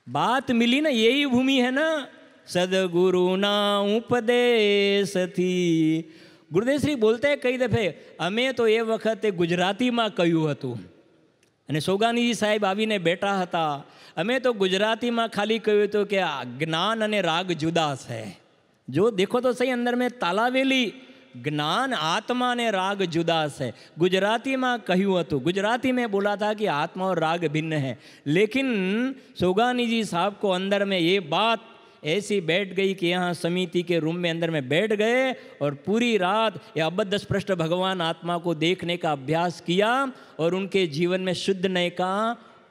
बात मिली ना, यही भूमि है ना। सदगुरु ना उपदेश थी। गुरुदेव श्री बोलते हैं कई दफे, अमे तो ये वखते गुजराती में कह્યું હતું અને સોગાનીજી સાહેબ આવીને બેઠા હતા, અમે તો ગુજરાતીમાં ખાલી કહ્યું હતું કે જ્ઞાન અને રાગ જુદા છે। જો देखो तो सही अंदर में तालावेली ज्ञान आत्मा ने राग जुदा से गुजराती में कह્યું હતું, गुजराती में बोला था कि आत्मा और राग भिन्न है, लेकिन सोगानी जी साहब को अंदर में ये बात ऐसी बैठ गई कि यहाँ समिति के रूम में अंदर में बैठ गए और पूरी रात ये अबद्ध स्पष्ट भगवान आत्मा को देखने का अभ्यास किया और उनके जीवन में शुद्ध नय का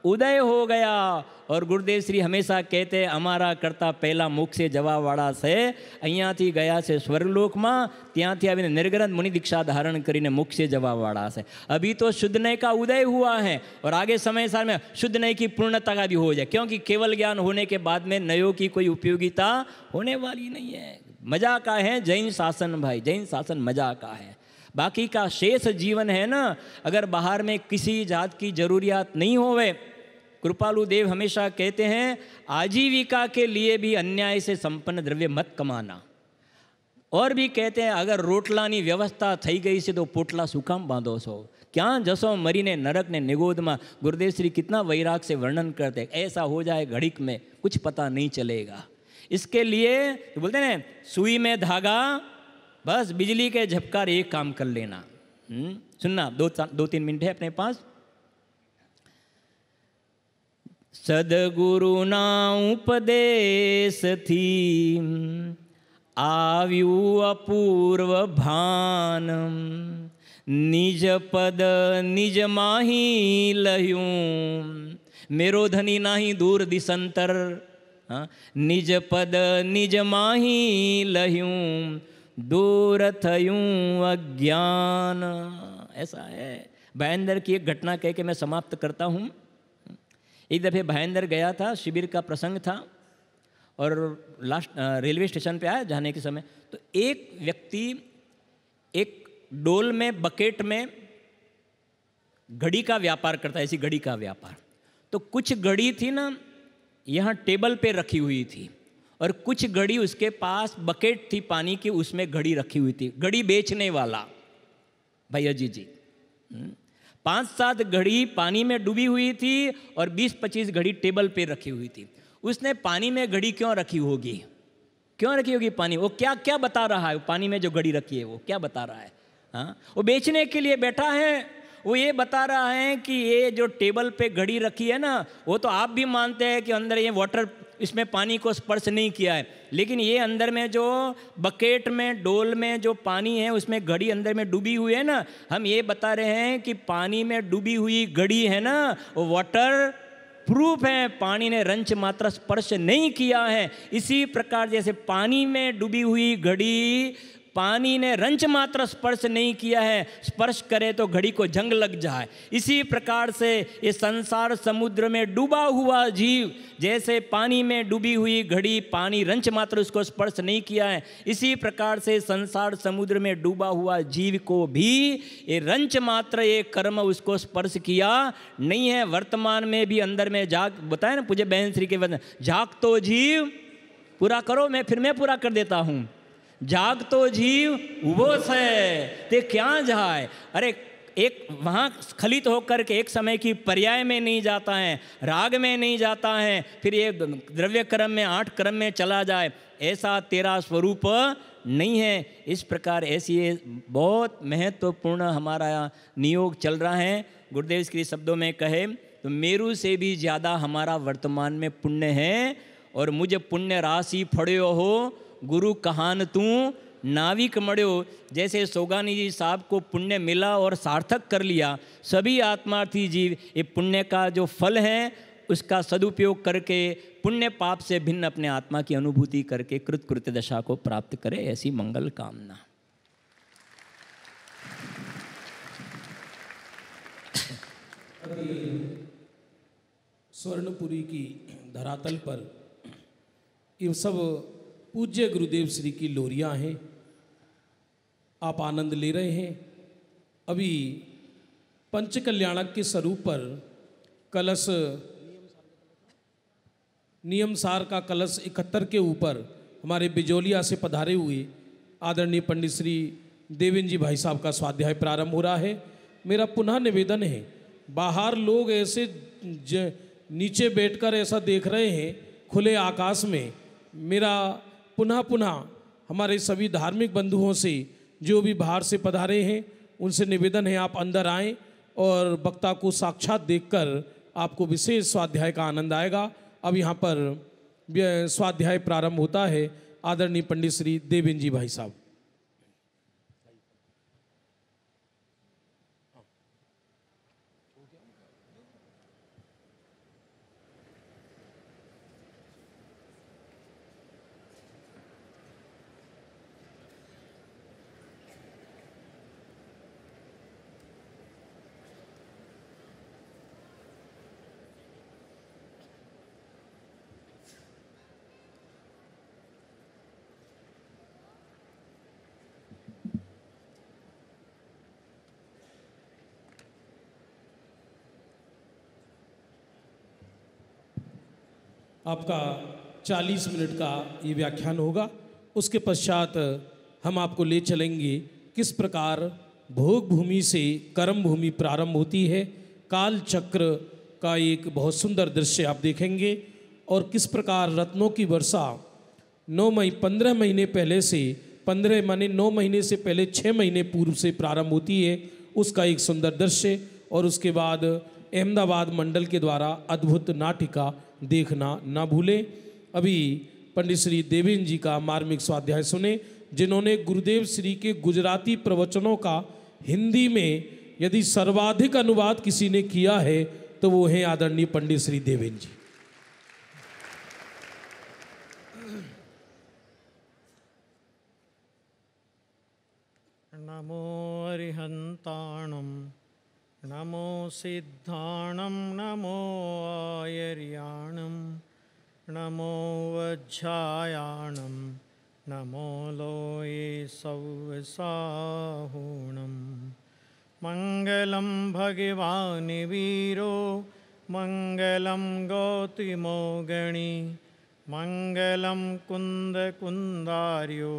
उदय हो गया। और गुरुदेव श्री हमेशा कहते अमारा करता पहला मुख से जवावाड़ा से, અહીંયાથી ગયા છે સ્વર્ગલોકમાં, ત્યાંથી આવીને निर्ग्रंथ मुनि दीक्षा धारण કરીને मुख से जवावाड़ा से। अभी तो शुद्ध नय का उदय हुआ है और आगे समय साल में शुद्ध नय की पूर्णता का भी हो जाए, क्योंकि केवल ज्ञान होने के बाद में नयों की कोई उपयोगिता होने वाली नहीं है। मजा का है जैन शासन भाई, जैन शासन मजा का है। बाकी का शेष जीवन है ना, अगर बाहर में किसी जात की जरूरियात नहीं होवे कृपालु देव हमेशा कहते हैं आजीविका के लिए भी अन्याय से संपन्न द्रव्य मत कमाना। और भी कहते हैं अगर रोटलानी व्यवस्था થઈ ગઈ છે तो પોટલા શું કામ બાંધો છો, क्या जसो मरीने नरक ने निगोद में। गुरुदेव श्री कितना वैराग से वर्णन करते हैं, ऐसा हो जाए घड़ीक में कुछ पता नहीं चलेगा। इसके लिए तो बोलते हैं सुई में धागा, बस बिजली के झपकार एक काम कर लेना। सुनना, 2-3 मिनट है अपने पास। सदगुरु ना उपदेश थी आव्यू अपूर्व भान, निज पद निज माही लह्यूं, मेरो धनी नाही दूर दिसंतर। निज पद निज माही लह्यूं, दूर थयूं अज्ञान। ऐसा है। भायंदर की एक घटना कह के मैं समाप्त करता हूँ। एक दफ़े भायंदर गया था, शिविर का प्रसंग था और लास्ट रेलवे स्टेशन पे आया जाने के समय, तो एक व्यक्ति एक डोल में बकेट में घड़ी का व्यापार करता है, ऐसी घड़ी का व्यापार। तो कुछ घड़ी थी ना यहाँ टेबल पे रखी हुई थी और कुछ घड़ी उसके पास बकेट थी पानी की, उसमें घड़ी रखी हुई थी। घड़ी बेचने वाला भैया जी 5-7 घड़ी पानी में डूबी हुई थी और 20-25 घड़ी टेबल पे रखी हुई थी। उसने पानी में घड़ी क्यों रखी होगी, क्यों रखी होगी पानी, वो क्या क्या बता रहा है, पानी में जो घड़ी रखी है वो क्या बता रहा है। हाँ, वो बेचने के लिए बैठा है। वो ये बता रहा है कि ये जो टेबल पे घड़ी रखी है ना, वो तो आप भी मानते हैं कि अंदर ये वाटर, इसमें पानी को स्पर्श नहीं किया है, लेकिन ये अंदर में जो बकेट में डोल में जो पानी है उसमें घड़ी अंदर में डूबी हुई है ना, हम ये बता रहे हैं कि पानी में डूबी हुई घड़ी है ना, वो वाटर प्रूफ है, पानी ने रंच मात्र स्पर्श नहीं किया है। इसी प्रकार जैसे पानी में डूबी हुई घड़ी, पानी ने रंच मात्र स्पर्श नहीं किया है, स्पर्श करे तो घड़ी को जंग लग जाए। इसी प्रकार से ये संसार समुद्र में डूबा हुआ जीव, जैसे पानी में डूबी हुई घड़ी, पानी रंच मात्र उसको स्पर्श नहीं किया है, इसी प्रकार से संसार समुद्र में डूबा हुआ जीव को भी ये रंच मात्र ये कर्म उसको स्पर्श किया नहीं है। वर्तमान में भी अंदर में जाग, बताए ना पूज्य बहन श्री के वचन, जाग तो जीव, पूरा करो, मैं पूरा कर देता हूँ। जाग तो जीव उबो से ते क्या जाए। अरे एक वहाँ स्खलित होकर के एक समय की पर्याय में नहीं जाता है, राग में नहीं जाता है, फिर ये द्रव्य क्रम में 8 क्रम में चला जाए, ऐसा तेरा स्वरूप नहीं है। इस प्रकार ऐसी बहुत महत्वपूर्ण हमारा नियोग चल रहा है। गुरुदेव के शब्दों में कहे तो मेरू से भी ज़्यादा हमारा वर्तमान में पुण्य है, और मुझे पुण्य राशि फड़्यो हो गुरु कहान तू नाविक मड़्यो। जैसे सोगानी जी साहब को पुण्य मिला और सार्थक कर लिया, सभी आत्मार्थी जीव ये पुण्य का जो फल है उसका सदुपयोग करके पुण्य पाप से भिन्न अपने आत्मा की अनुभूति करके कृतकृत्य दशा को प्राप्त करे, ऐसी मंगल कामना। स्वर्णपुरी की धरातल पर ये सब पूज्य गुरुदेव श्री की लोरियां हैं, आप आनंद ले रहे हैं। अभी पंच कल्याणक के स्वरूप पर कलश, नियम सार का कलश 71 के ऊपर हमारे बिजोलिया से पधारे हुए आदरणीय पंडित श्री देवेंद्र जी भाई साहब का स्वाध्याय प्रारंभ हो रहा है। मेरा पुनः निवेदन है, बाहर लोग ऐसे नीचे बैठकर ऐसा देख रहे हैं खुले आकाश में, मेरा पुनः हमारे सभी धार्मिक बंधुओं से जो भी बाहर से पधारे हैं उनसे निवेदन है आप अंदर आएं और वक्ता को साक्षात देखकर आपको विशेष स्वाध्याय का आनंद आएगा। अब यहाँ पर स्वाध्याय प्रारंभ होता है। आदरणीय पंडित श्री देवेंद्र जी भाई साहब। आपका 40 मिनट का ये व्याख्यान होगा। उसके पश्चात हम आपको ले चलेंगे किस प्रकार भोग भूमि से कर्म भूमि प्रारंभ होती है। काल चक्र का एक बहुत सुंदर दृश्य आप देखेंगे और किस प्रकार रत्नों की वर्षा 15 महीने पहले से 15 माने 9 महीने से पहले 6 महीने पूर्व से प्रारंभ होती है, उसका एक सुंदर दृश्य। और उसके बाद अहमदाबाद मंडल के द्वारा अद्भुत नाटिका देखना ना भूलें। अभी पंडित श्री देवेंद्र जी का मार्मिक स्वाध्याय सुने, जिन्होंने गुरुदेव श्री के गुजराती प्रवचनों का हिंदी में यदि सर्वाधिक अनुवाद किसी ने किया है तो वो हैं आदरणीय पंडित श्री देवेंद्र जी। नमो अरिहंताणं नमो सिद्धाणं नमो आयर्याणं नमो वज्झायाणं नमो लोये सौवसाहुणं। मंगलं भगवान् वीरो मंगलं गौतमो गणी मंगलं कुन्दकुन्दार्यो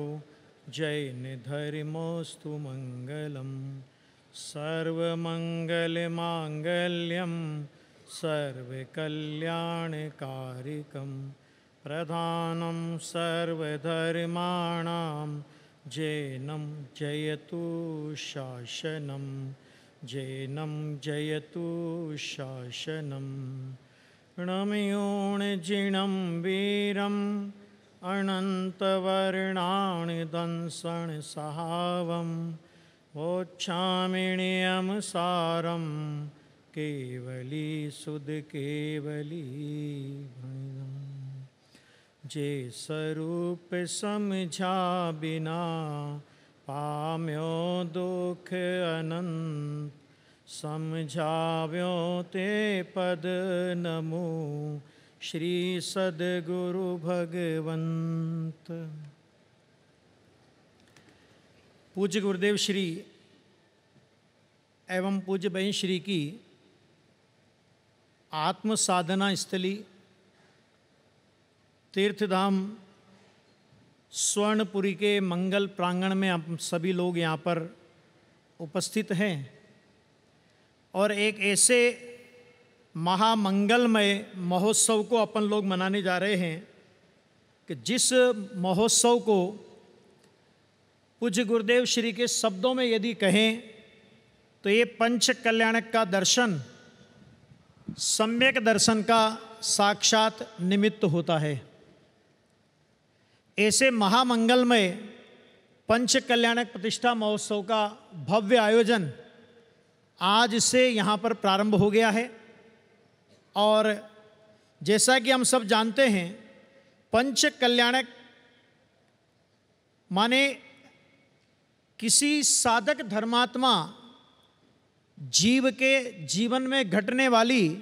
जैन धर्मोस्तु मंगलम। सर्वमंगलमांगल्यं सर्वकल्याणकारिकं प्रधानं सर्वधर्माणां जैनं जयतु शासनं जैनं जयतु शासनं। णमयोणजिणं वीरम् अनन्तवर्णानि दंसनसहावं वोच्छामिण्यं सारं केवली सुध केवली भणिदम्। जे स्वरूप समझा बिना पाम्यो दुख अनंत समझाव्यो ते पद नमो श्री सद्गुरु भगवंत। पूज्य गुरुदेव श्री एवं पूज्य बहन श्री की आत्म साधना स्थली तीर्थधाम स्वर्णपुरी के मंगल प्रांगण में हम सभी लोग यहाँ पर उपस्थित हैं और एक ऐसे महामंगलमय महोत्सव को अपन लोग मनाने जा रहे हैं कि जिस महोत्सव को पूज्य गुरुदेव श्री के शब्दों में यदि कहें तो ये पंच कल्याणक का दर्शन सम्यक दर्शन का साक्षात निमित्त होता है। ऐसे महामंगलमय पंच कल्याणक प्रतिष्ठा महोत्सव का भव्य आयोजन आज से यहाँ पर प्रारंभ हो गया है और जैसा कि हम सब जानते हैं पंच कल्याणक माने किसी साधक धर्मात्मा जीव के जीवन में घटने वाली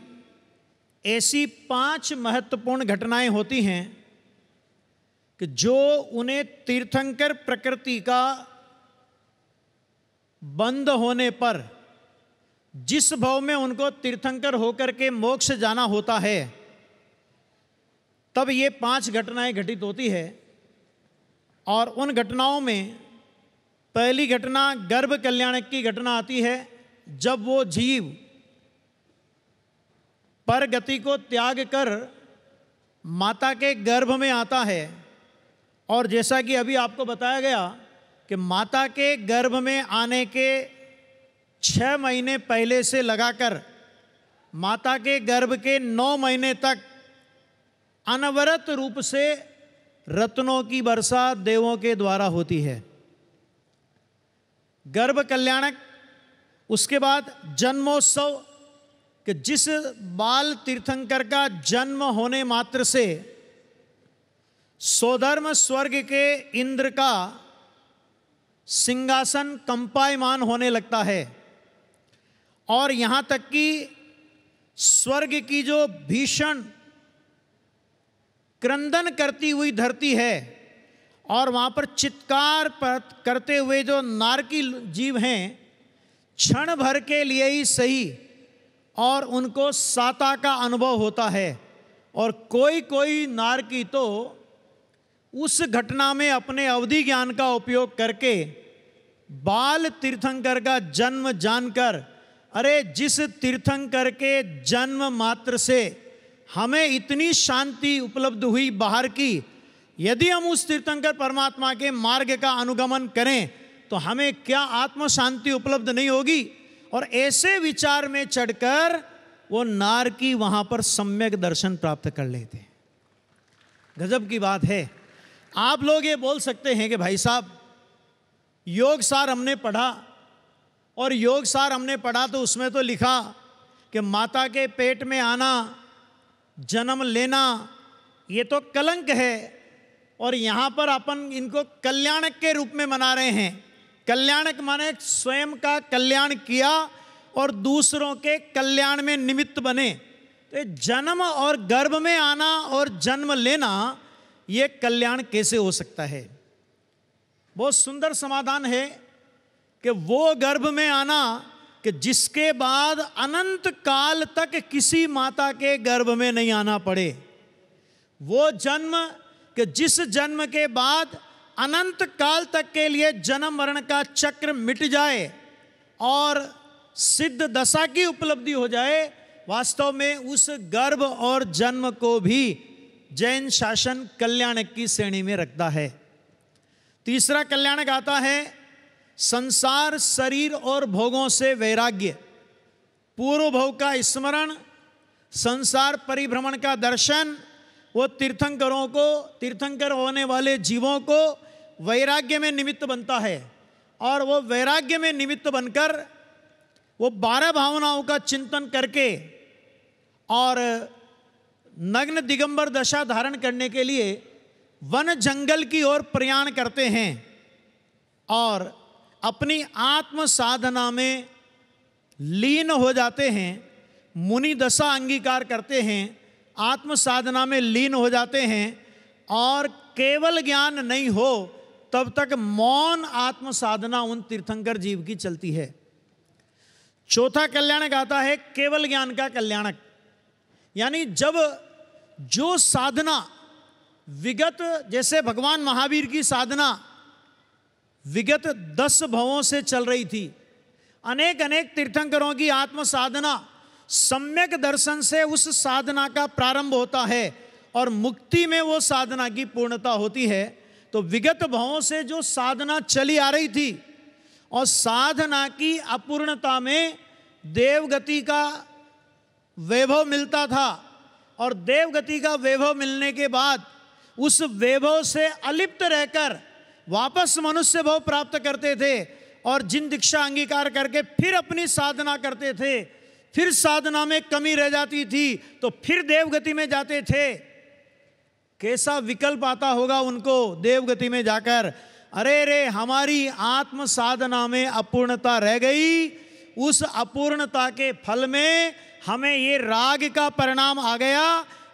ऐसी 5 महत्वपूर्ण घटनाएं होती हैं कि जो उन्हें तीर्थंकर प्रकृति का बंद होने पर जिस भाव में उनको तीर्थंकर होकर के मोक्ष जाना होता है तब ये 5 घटनाएं घटित होती है। और उन घटनाओं में पहली घटना गर्भ कल्याणक की घटना आती है, जब वो जीव पर गति को त्याग कर माता के गर्भ में आता है। और जैसा कि अभी आपको बताया गया कि माता के गर्भ में आने के 6 महीने पहले से लगाकर माता के गर्भ के 9 महीने तक अनवरत रूप से रत्नों की वर्षा देवों के द्वारा होती है, गर्भ कल्याणक। उसके बाद जन्मोत्सव कि जिस बाल तीर्थंकर का जन्म होने मात्र से स्वधर्म स्वर्ग के इंद्र का सिंहासन कंपायमान होने लगता है और यहाँ तक कि स्वर्ग की जो भीषण क्रंदन करती हुई धरती है और वहाँ पर चित्कार करते हुए जो नारकी जीव हैं, क्षण भर के लिए ही सही और उनको साता का अनुभव होता है और कोई कोई नारकी तो उस घटना में अपने अवधि ज्ञान का उपयोग करके बाल तीर्थंकर का जन्म जानकर, अरे जिस तीर्थंकर के जन्म मात्र से हमें इतनी शांति उपलब्ध हुई बाहर की, यदि हम उस तीर्थंकर परमात्मा के मार्ग का अनुगमन करें तो हमें क्या आत्म शांति उपलब्ध नहीं होगी। और ऐसे विचार में चढ़कर वो नारकी वहां पर सम्यक दर्शन प्राप्त कर लेते हैं। गजब की बात है। आप लोग ये बोल सकते हैं कि भाई साहब योग सार हमने पढ़ा, और योग सार हमने पढ़ा तो उसमें तो लिखा कि माता के पेट में आना, जन्म लेना, ये तो कलंक है, और यहाँ पर अपन इनको कल्याणक के रूप में मना रहे हैं। कल्याणक माने स्वयं का कल्याण किया और दूसरों के कल्याण में निमित्त बने। तो जन्म और गर्भ में आना और जन्म लेना, ये कल्याण कैसे हो सकता है? बहुत सुंदर समाधान है कि वो गर्भ में आना कि जिसके बाद अनंत काल तक किसी माता के गर्भ में नहीं आना पड़े। वो जन्म कि जिस जन्म के बाद अनंत काल तक के लिए जन्म मरण का चक्र मिट जाए और सिद्ध दशा की उपलब्धि हो जाए। वास्तव में उस गर्भ और जन्म को भी जैन शासन कल्याणक की श्रेणी में रखता है। तीसरा कल्याणक आता है संसार, शरीर और भोगों से वैराग्य, पूर्व भोग का स्मरण, संसार परिभ्रमण का दर्शन, वो तीर्थंकरों को, तीर्थंकर होने वाले जीवों को वैराग्य में निमित्त बनता है। और वो वैराग्य में निमित्त बनकर वो 12 भावनाओं का चिंतन करके और नग्न दिगंबर दशा धारण करने के लिए वन जंगल की ओर प्रयाण करते हैं और अपनी आत्म साधना में लीन हो जाते हैं, मुनि दशा अंगीकार करते हैं, आत्म साधना में लीन हो जाते हैं। और केवल ज्ञान नहीं हो तब तक मौन आत्म साधना उन तीर्थंकर जीव की चलती है। चौथा कल्याणक आता है केवल ज्ञान का कल्याणक, यानी जब जो साधना विगत, जैसे भगवान महावीर की साधना विगत 10 भवों से चल रही थी, अनेक अनेक तीर्थंकरों की आत्म साधना सम्यक दर्शन से उस साधना का प्रारंभ होता है और मुक्ति में वो साधना की पूर्णता होती है। तो विगत भवों से जो साधना चली आ रही थी और साधना की अपूर्णता में देवगति का वैभव मिलता था, और देवगति का वैभव मिलने के बाद उस वैभव से अलिप्त रहकर वापस मनुष्य भाव प्राप्त करते थे और जिन दीक्षा अंगीकार करके फिर अपनी साधना करते थे, फिर साधना में कमी रह जाती थी तो फिर देवगति में जाते थे। कैसा विकल्प आता होगा उनको देवगति में जाकर, अरे रे हमारी आत्म साधना में अपूर्णता रह गई, उस अपूर्णता के फल में हमें ये राग का परिणाम आ गया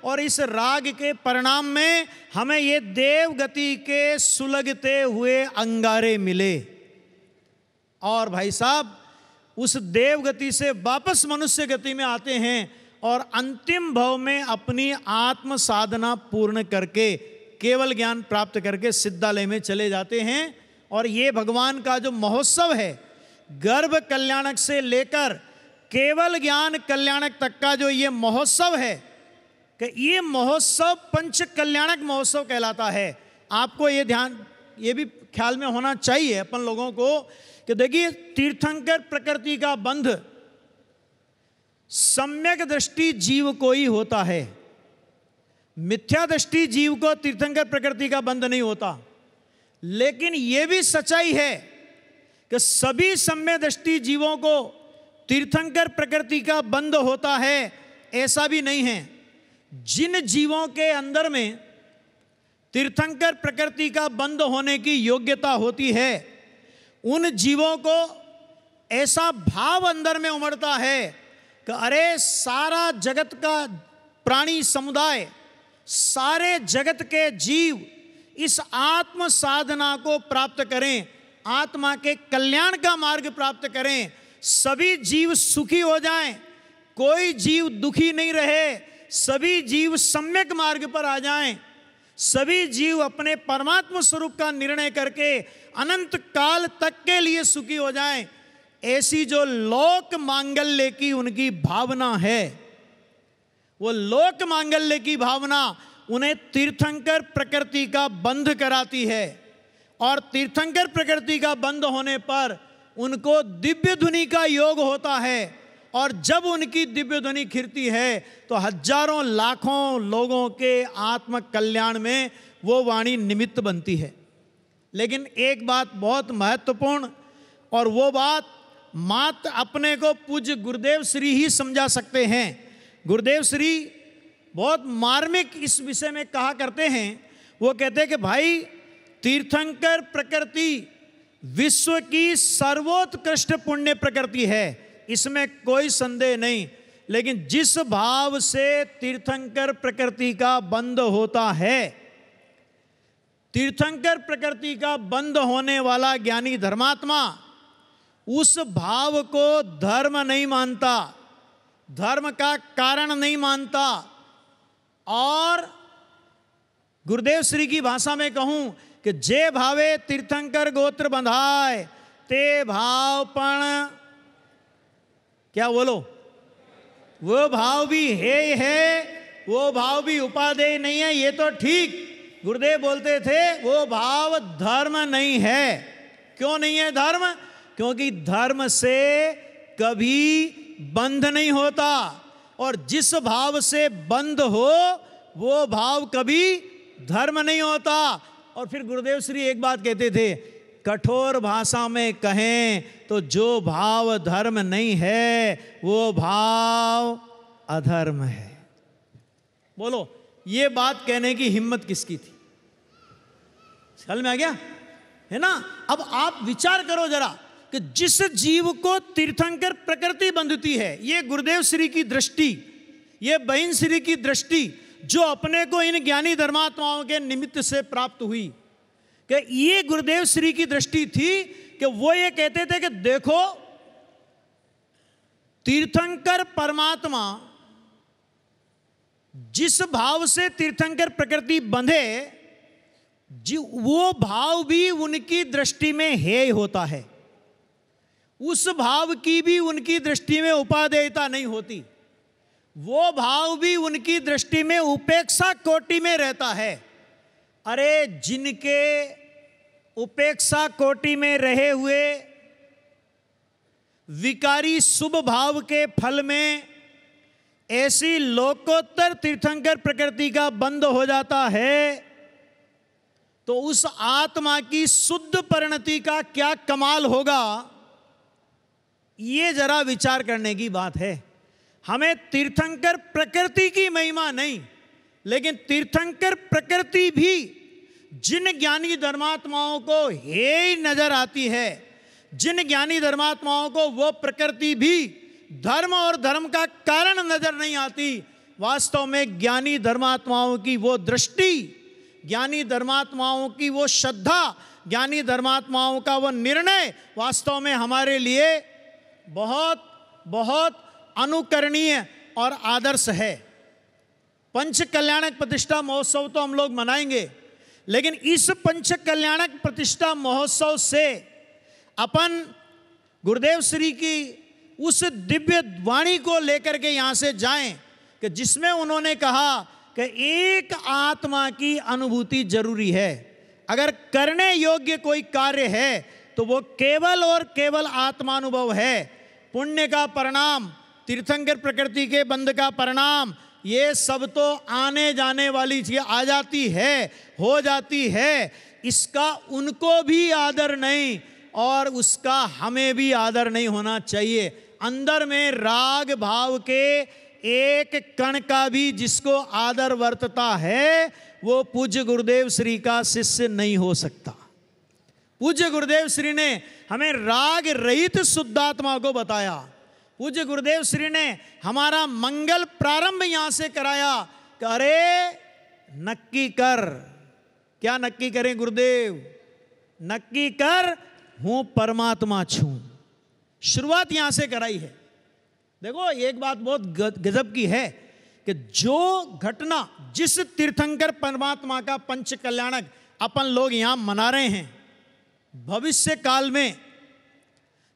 और इस राग के परिणाम में हमें ये देवगति के सुलगते हुए अंगारे मिले। और भाई साहब उस देवगति से वापस मनुष्य गति में आते हैं और अंतिम भव में अपनी आत्म साधना पूर्ण करके केवल ज्ञान प्राप्त करके सिद्धालय में चले जाते हैं। और ये भगवान का जो महोत्सव है, गर्भ कल्याणक से लेकर केवल ज्ञान कल्याणक तक का जो ये महोत्सव है, कि ये महोत्सव पंच कल्याणक महोत्सव कहलाता है। आपको ये ध्यान, ये भी ख्याल में होना चाहिए अपन लोगों को कि देखिए तीर्थंकर प्रकृति का बंध सम्यक दृष्टि जीव को ही होता है, मिथ्या दृष्टि जीव को तीर्थंकर प्रकृति का बंध नहीं होता। लेकिन यह भी सच्चाई है कि सभी सम्यक दृष्टि जीवों को तीर्थंकर प्रकृति का बंध होता है, ऐसा भी नहीं है। जिन जीवों के अंदर में तीर्थंकर प्रकृति का बंध होने की योग्यता होती है, उन जीवों को ऐसा भाव अंदर में उमड़ता है कि अरे सारा जगत का प्राणी समुदाय, सारे जगत के जीव इस आत्म साधना को प्राप्त करें, आत्मा के कल्याण का मार्ग प्राप्त करें, सभी जीव सुखी हो जाएं, कोई जीव दुखी नहीं रहे, सभी जीव सम्यक मार्ग पर आ जाएं, सभी जीव अपने परमात्मा स्वरूप का निर्णय करके अनंत काल तक के लिए सुखी हो जाएं, ऐसी जो लोक मांगल्य की उनकी भावना है, वो लोक मांगल्य की भावना उन्हें तीर्थंकर प्रकृति का बंध कराती है। और तीर्थंकर प्रकृति का बंध होने पर उनको दिव्य ध्वनि का योग होता है, और जब उनकी दिव्य ध्वनि खिरती है तो हजारों लाखों लोगों के आत्म कल्याण में वो वाणी निमित्त बनती है। लेकिन एक बात बहुत महत्वपूर्ण, और वो बात मात्र अपने को पूज्य गुरुदेव श्री ही समझा सकते हैं। गुरुदेव श्री बहुत मार्मिक इस विषय में कहा करते हैं। वो कहते हैं कि भाई, तीर्थंकर प्रकृति विश्व की सर्वोत्कृष्ट पुण्य प्रकृति है, इसमें कोई संदेह नहीं। लेकिन जिस भाव से तीर्थंकर प्रकृति का बंध होता है, तीर्थंकर प्रकृति का बंध होने वाला ज्ञानी धर्मात्मा उस भाव को धर्म नहीं मानता, धर्म का कारण नहीं मानता। और गुरुदेव श्री की भाषा में कहूं कि जे भावे तीर्थंकर गोत्र बंधाए ते भाव पण, क्या बोलो, वो भाव भी है, वो भाव भी उपादेय नहीं है। ये तो ठीक गुरुदेव बोलते थे, वो भाव धर्म नहीं है। क्यों नहीं है धर्म? क्योंकि धर्म से कभी बंध नहीं होता, और जिस भाव से बंध हो वो भाव कभी धर्म नहीं होता। और फिर गुरुदेव श्री एक बात कहते थे, कठोर भाषा में कहें तो जो भाव धर्म नहीं है वो भाव अधर्म है। बोलो, ये बात कहने की हिम्मत किसकी थी? समझ में आ गया है ना? अब आप विचार करो जरा कि जिस जीव को तीर्थंकर प्रकृति बंधती है, ये गुरुदेव श्री की दृष्टि, ये बहन श्री की दृष्टि जो अपने को इन ज्ञानी धर्मात्माओं के निमित्त से प्राप्त हुई, कि ये गुरुदेव श्री की दृष्टि थी कि वो ये कहते थे कि देखो, तीर्थंकर परमात्मा जिस भाव से तीर्थंकर प्रकृति बंधे, वो भाव भी उनकी दृष्टि में हेय होता है, उस भाव की भी उनकी दृष्टि में उपादेयता नहीं होती, वो भाव भी उनकी दृष्टि में उपेक्षा कोटि में रहता है। अरे जिनके उपेक्षा कोटि में रहे हुए विकारी शुभ भाव के फल में ऐसी लोकोत्तर तीर्थंकर प्रकृति का बंध हो जाता है, तो उस आत्मा की शुद्ध परिणति का क्या कमाल होगा, ये जरा विचार करने की बात है। हमें तीर्थंकर प्रकृति की महिमा नहीं, लेकिन तीर्थंकर प्रकृति भी जिन ज्ञानी धर्मात्माओं को हेय नजर आती है, जिन ज्ञानी धर्मात्माओं को वो प्रकृति भी धर्म और धर्म का कारण नजर नहीं आती, वास्तव में ज्ञानी धर्मात्माओं की वो दृष्टि, ज्ञानी धर्मात्माओं की वो श्रद्धा, ज्ञानी धर्मात्माओं का वो निर्णय वास्तव में हमारे लिए बहुत बहुत अनुकरणीय और आदर्श है। पंच कल्याणक प्रतिष्ठा महोत्सव तो हम लोग मनाएंगे, लेकिन इस पंच कल्याणक प्रतिष्ठा महोत्सव से अपन गुरुदेव श्री की उस दिव्य वाणी को लेकर के यहाँ से जाएं कि जिसमें उन्होंने कहा कि एक आत्मा की अनुभूति जरूरी है। अगर करने योग्य कोई कार्य है तो वो केवल और केवल आत्मानुभव है। पुण्य का परिणाम, तीर्थंकर प्रकृति के बंध का परिणाम, ये सब तो आने जाने वाली चीज आ जाती है, हो जाती है। इसका उनको भी आदर नहीं और उसका हमें भी आदर नहीं होना चाहिए। अंदर में राग भाव के एक कण का भी जिसको आदर वर्तता है वो पूज्य गुरुदेव श्री का शिष्य नहीं हो सकता। पूज्य गुरुदेव श्री ने हमें राग रहित शुद्धात्मा को बताया। पूज्य गुरुदेव श्री ने हमारा मंगल प्रारंभ यहां से कराया कि अरे नक्की कर, क्या नक्की करें गुरुदेव? नक्की कर हूं परमात्मा छू। शुरुआत यहां से कराई है। देखो एक बात बहुत गजब की है कि जो घटना जिस तीर्थंकर परमात्मा का पंच कल्याणक अपन लोग यहां मना रहे हैं, भविष्य काल में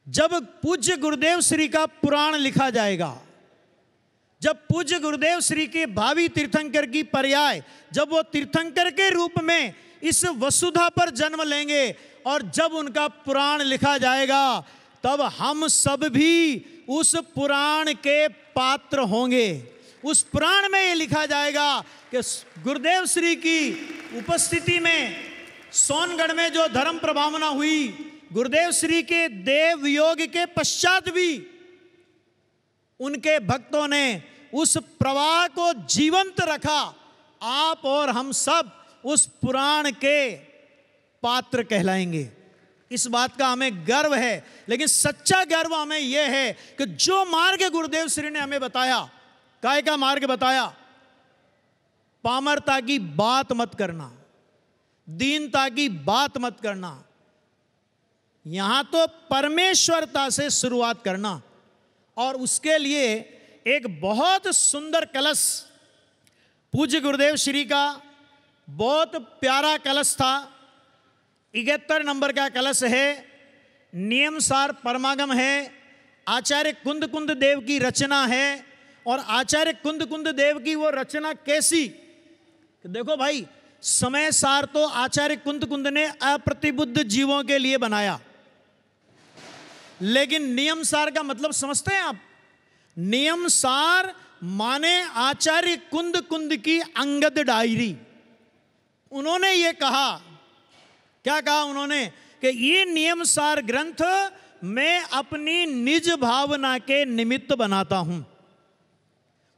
जब पूज्य गुरुदेव श्री का पुराण लिखा जाएगा, जब पूज्य गुरुदेव श्री के भावी तीर्थंकर की पर्याय जब वो तीर्थंकर के रूप में इस वसुधा पर जन्म लेंगे और जब उनका पुराण लिखा जाएगा, तब हम सब भी उस पुराण के पात्र होंगे। उस पुराण में ये लिखा जाएगा कि गुरुदेव श्री की उपस्थिति में सोनगढ़ में जो धर्म प्रभावना हुई, गुरुदेव श्री के देव वियोग के पश्चात भी उनके भक्तों ने उस प्रवाह को जीवंत रखा। आप और हम सब उस पुराण के पात्र कहलाएंगे। इस बात का हमें गर्व है, लेकिन सच्चा गर्व हमें यह है कि जो मार्ग गुरुदेव श्री ने हमें बताया, काय का मार्ग बताया, पामरता की बात मत करना, दीनता की बात मत करना, यहां तो परमेश्वरता से शुरुआत करना। और उसके लिए एक बहुत सुंदर कलश पूज्य गुरुदेव श्री का बहुत प्यारा कलश था। 71 नंबर का कलश है, नियमसार परमागम है, आचार्य कुंद कुंद देव की रचना है। और आचार्य कुंद कुंद देव की वो रचना कैसी, देखो भाई, समय सार तो आचार्य कुंद कुंद ने अप्रतिबुद्ध जीवों के लिए बनाया, लेकिन नियम सार का मतलब समझते हैं आप? नियम सार माने आचार्य कुंद कुंद की अंगद डायरी। उन्होंने ये कहा, क्या कहा उन्होंने, कि ये नियम सार ग्रंथ मैं अपनी निज भावना के निमित्त बनाता हूं।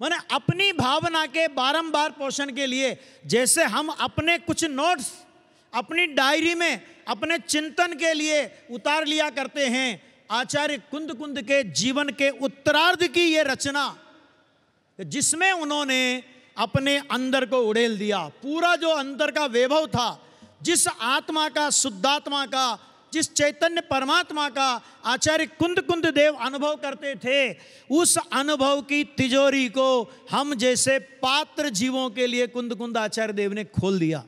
माने अपनी भावना के बारंबार पोषण के लिए, जैसे हम अपने कुछ नोट्स अपनी डायरी में अपने चिंतन के लिए उतार लिया करते हैं, आचार्य कुंद कुंद के जीवन के उत्तरार्ध की ये रचना, जिसमें उन्होंने अपने अंदर को उड़ेल दिया। पूरा जो अंदर का वैभव था, जिस आत्मा का, शुद्धात्मा का, जिस चैतन्य परमात्मा का आचार्य कुंद कुंद देव अनुभव करते थे, उस अनुभव की तिजोरी को हम जैसे पात्र जीवों के लिए कुंद कुंद आचार्य देव ने खोल दिया,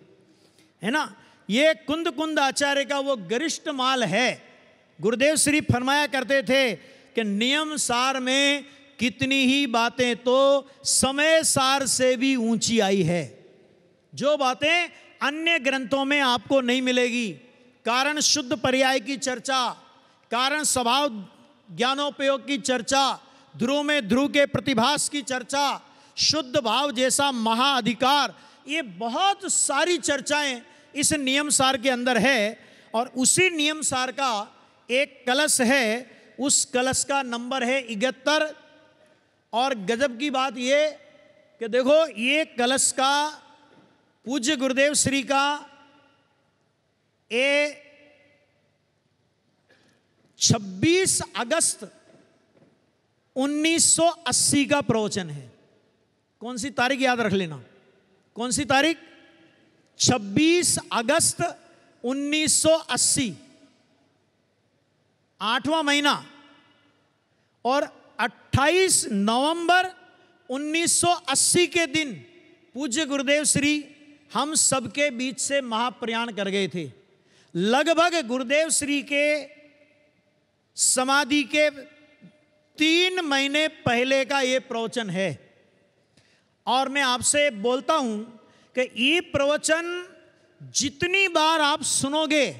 है ना। ये कुंद कुंद आचार्य का वो गरिष्ठ माल है। गुरुदेव श्री फरमाया करते थे कि नियम सार में कितनी ही बातें तो समय सार से भी ऊंची आई है। जो बातें अन्य ग्रंथों में आपको नहीं मिलेगी, कारण शुद्ध पर्याय की चर्चा, कारण स्वभाव ज्ञानोपयोग की चर्चा, ध्रुव में ध्रुव के प्रतिभास की चर्चा, शुद्ध भाव जैसा महाअधिकार, ये बहुत सारी चर्चाएं इस नियम सार के अंदर है। और उसी नियम सार का एक कलश है, उस कलश का नंबर है 71। और गजब की बात ये कि देखो, ये कलश का पूज्य गुरुदेव श्री का 26 अगस्त 1980 का प्रवचन है। कौन सी तारीख याद रख लेना, कौन सी तारीख? 26 अगस्त 1980, 8वां महीना। और 28 नवंबर 1980 के दिन पूज्य गुरुदेव श्री हम सबके बीच से महाप्रयाण कर गए थे। लगभग गुरुदेव श्री के समाधि के 3 महीने पहले का ये प्रवचन है। और मैं आपसे बोलता हूं कि ये प्रवचन जितनी बार आप सुनोगे,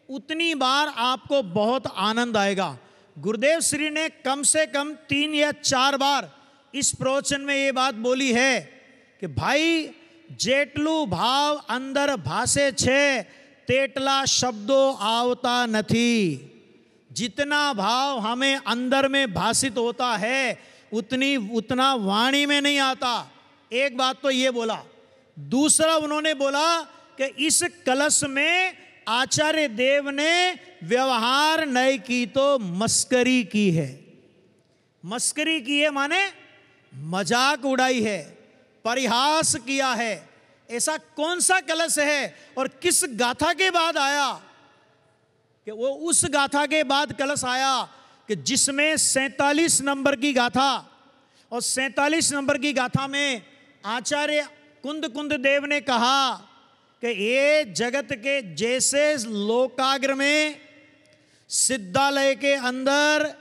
उतनी बार आपको बहुत आनंद आएगा। गुरुदेव श्री ने कम से कम 3 या 4 बार इस प्रवचन में ये बात बोली है कि भाई, जेटलू भाव अंदर भासे छे तेटला शब्दों आवता नहीं। जितना भाव हमें अंदर में भाषित होता है, उतना वाणी में नहीं आता। एक बात तो ये बोला। दूसरा उन्होंने बोला कि इस कलश में आचार्य देव ने व्यवहार नहीं की तो मस्करी की है। मस्करी की है माने मजाक उड़ाई है, परिहास किया है। ऐसा कौन सा कलश है और किस गाथा के बाद आया? कि वो उस गाथा के बाद कलश आया कि जिसमें 47 नंबर की गाथा और 47 नंबर की गाथा में आचार्य कुंद देव ने कहा कि ये जगत के जैसे लोकाग्र में सिद्धालय के अंदर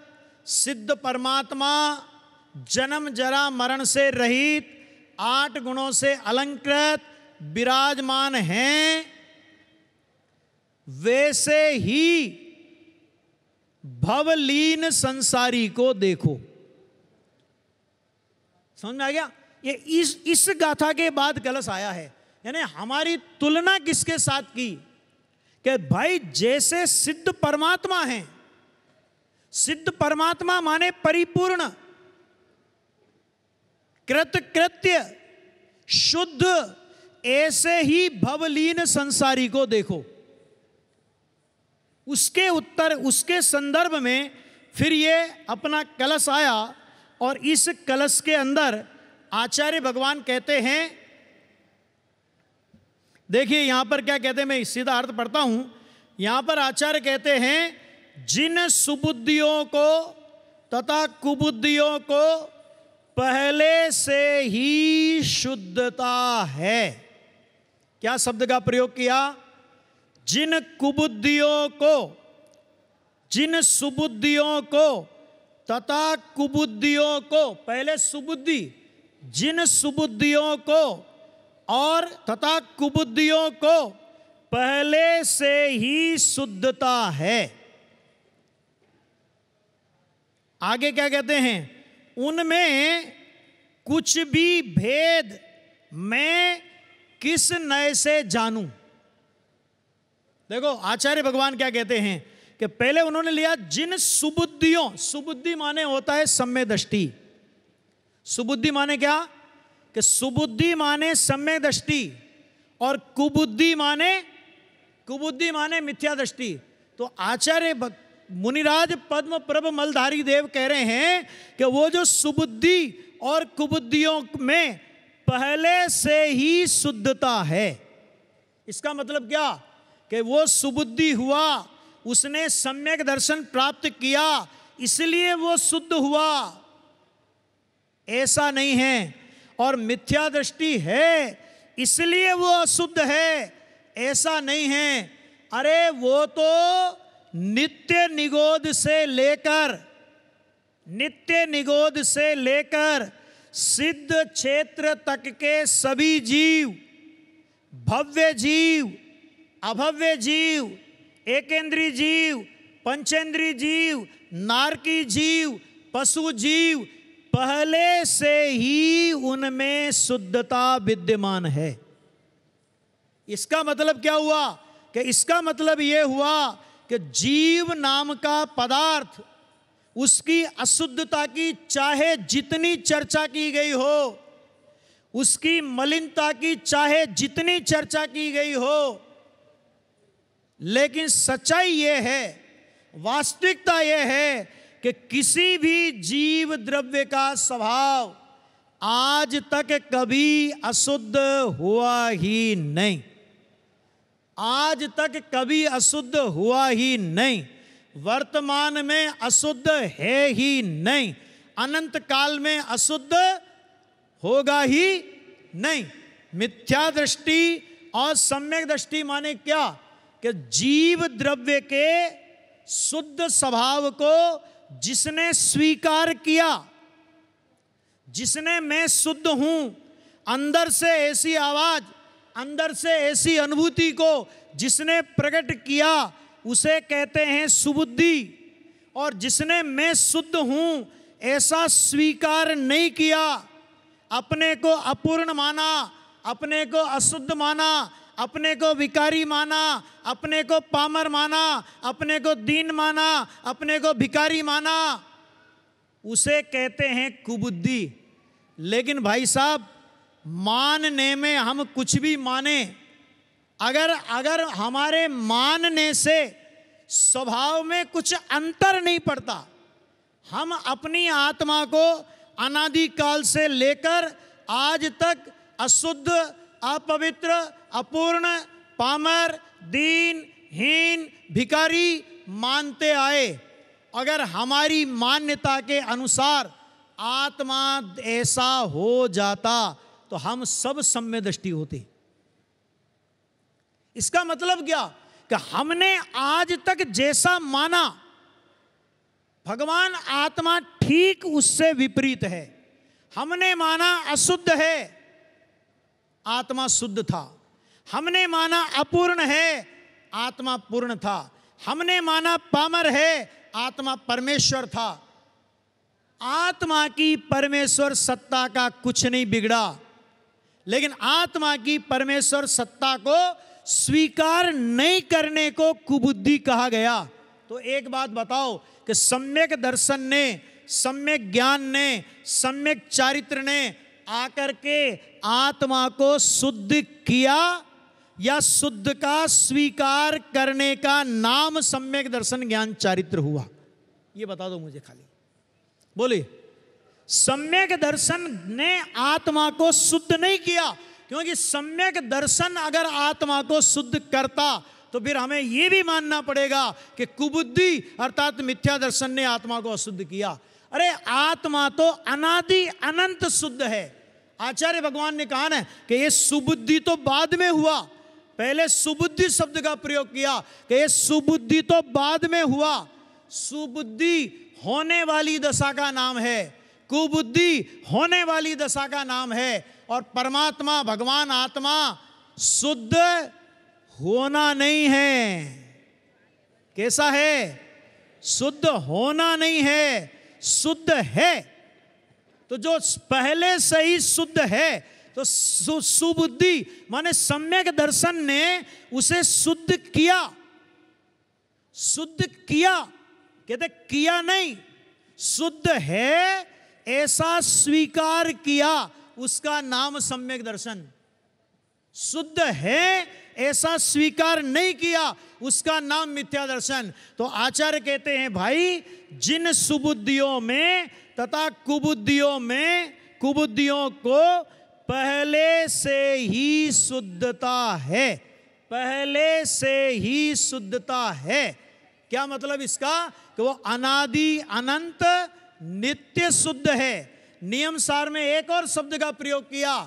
सिद्ध परमात्मा जन्म जरा मरण से रहित 8 गुणों से अलंकृत विराजमान हैं, वैसे ही भवलीन संसारी को देखो। समझ में आ गया? ये इस गाथा के बाद कलश आया है। यानी हमारी तुलना किसके साथ की कि भाई जैसे सिद्ध परमात्मा हैं, सिद्ध परमात्मा माने परिपूर्ण, कृतकृत्य, शुद्ध, ऐसे ही भवलीन संसारी को देखो। उसके उत्तर, उसके संदर्भ में फिर ये अपना कलश आया और इस कलश के अंदर आचार्य भगवान कहते हैं, देखिए यहां पर क्या कहते हैं, मैं सीधा अर्थ पढ़ता हूं। यहां पर आचार्य कहते हैं, जिन सुबुद्धियों को तथा कुबुद्धियों को पहले से ही शुद्धता है। क्या शब्द का प्रयोग किया? जिन कुबुद्धियों को, जिन सुबुद्धियों को तथा कुबुद्धियों को, पहले सुबुद्धि, जिन सुबुद्धियों को और तथा कुबुद्धियों को पहले से ही शुद्धता है। आगे क्या कहते हैं? उनमें कुछ भी भेद मैं किस नए से जानूं। देखो आचार्य भगवान क्या कहते हैं कि पहले उन्होंने लिया जिन सुबुद्धियों, सुबुद्धि माने होता है सम्यक दृष्टि। सुबुद्धि माने क्या? कि सुबुद्धि माने सम्यक दृष्टि और कुबुद्धि माने मिथ्या दृष्टि। तो आचार्य मुनिराज पद्म प्रभ मलधारी देव कह रहे हैं कि वो जो सुबुद्धि और कुबुद्धियों में पहले से ही शुद्धता है। इसका मतलब क्या? कि वो सुबुद्धि हुआ, उसने सम्यक दर्शन प्राप्त किया, इसलिए वो शुद्ध हुआ, ऐसा नहीं है। और मिथ्या दृष्टि है इसलिए वो अशुद्ध है, ऐसा नहीं है। अरे वो तो नित्य निगोद से लेकर सिद्ध क्षेत्र तक के सभी जीव, भव्य जीव, अभव्य जीव, एकेंद्रीय जीव, पंचेंद्रीय जीव, नारकी जीव, पशु जीव, पहले से ही उनमें शुद्धता विद्यमान है। इसका मतलब क्या हुआ? कि इसका मतलब यह हुआ कि जीव नाम का पदार्थ, उसकी अशुद्धता की चाहे जितनी चर्चा की गई हो, उसकी मलिनता की चाहे जितनी चर्चा की गई हो, लेकिन सच्चाई यह है, वास्तविकता यह है कि किसी भी जीव द्रव्य का स्वभाव आज तक कभी अशुद्ध हुआ ही नहीं। आज तक कभी अशुद्ध हुआ ही नहीं, वर्तमान में अशुद्ध है ही नहीं, अनंत काल में अशुद्ध होगा ही नहीं। मिथ्या दृष्टि और सम्यक दृष्टि माने क्या? कि जीव द्रव्य के शुद्ध स्वभाव को जिसने स्वीकार किया, जिसने मैं शुद्ध हूं, अंदर से ऐसी आवाज, अंदर से ऐसी अनुभूति को जिसने प्रकट किया, उसे कहते हैं सुबुद्धि। और जिसने मैं शुद्ध हूं ऐसा स्वीकार नहीं किया, अपने को अपूर्ण माना, अपने को अशुद्ध माना, अपने को विकारी माना, अपने को पामर माना, अपने को दीन माना, अपने को भिकारी माना, उसे कहते हैं कुबुद्धि। लेकिन भाई साहब, मानने में हम कुछ भी माने, अगर हमारे मानने से स्वभाव में कुछ अंतर नहीं पड़ता, हम अपनी आत्मा को अनादिकाल से लेकर आज तक अशुद्ध, अपवित्र, अपूर्ण, पामर, दीन, हीन, भिकारी मानते आए। अगर हमारी मान्यता के अनुसार आत्मा ऐसा हो जाता तो हम सब सम्य दृष्टि होते। इसका मतलब क्या कि हमने आज तक जैसा माना भगवान आत्मा ठीक उससे विपरीत है। हमने माना अशुद्ध है, आत्मा शुद्ध था। हमने माना अपूर्ण है, आत्मा पूर्ण था। हमने माना पामर है, आत्मा परमेश्वर था। आत्मा की परमेश्वर सत्ता का कुछ नहीं बिगड़ा, लेकिन आत्मा की परमेश्वर सत्ता को स्वीकार नहीं करने को कुबुद्धि कहा गया। तो एक बात बताओ कि सम्यक दर्शन ने, सम्यक ज्ञान ने, सम्यक चारित्र ने आकर के आत्मा को शुद्ध किया या शुद्ध का स्वीकार करने का नाम सम्यक दर्शन ज्ञान चारित्र हुआ? ये बता दो मुझे खाली, बोलिए। सम्यक दर्शन ने आत्मा को शुद्ध नहीं किया, क्योंकि सम्यक दर्शन अगर आत्मा को शुद्ध करता तो फिर हमें यह भी मानना पड़ेगा कि कुबुद्धि अर्थात मिथ्या दर्शन ने आत्मा को अशुद्ध किया। अरे आत्मा तो अनादि अनंत शुद्ध है। आचार्य भगवान ने कहा ना कि ये सुबुद्धि तो बाद में हुआ, पहले सुबुद्धि शब्द का प्रयोग किया कि ये सुबुद्धि तो बाद में हुआ। सुबुद्धि होने वाली दशा का नाम है, कुबुद्धि होने वाली दशा का नाम है। और परमात्मा भगवान आत्मा शुद्ध होना नहीं है। कैसा है? शुद्ध होना नहीं है, शुद्ध है। तो जो पहले से ही शुद्ध है, तो सुबुद्धि माने सम्यक दर्शन ने उसे शुद्ध किया। शुद्ध किया, कहते किया नहीं, शुद्ध है ऐसा स्वीकार किया, उसका नाम सम्यक दर्शन। शुद्ध है ऐसा स्वीकार नहीं किया, उसका नाम मिथ्या दर्शन। तो आचार्य कहते हैं भाई, जिन सुबुद्धियों में तथा कुबुद्धियों में, कुबुद्धियों को पहले से ही शुद्धता है, पहले से ही शुद्धता है। क्या मतलब इसका? कि वो अनादि अनंत नित्य शुद्ध है। नियम सार में एक और शब्द का प्रयोग किया।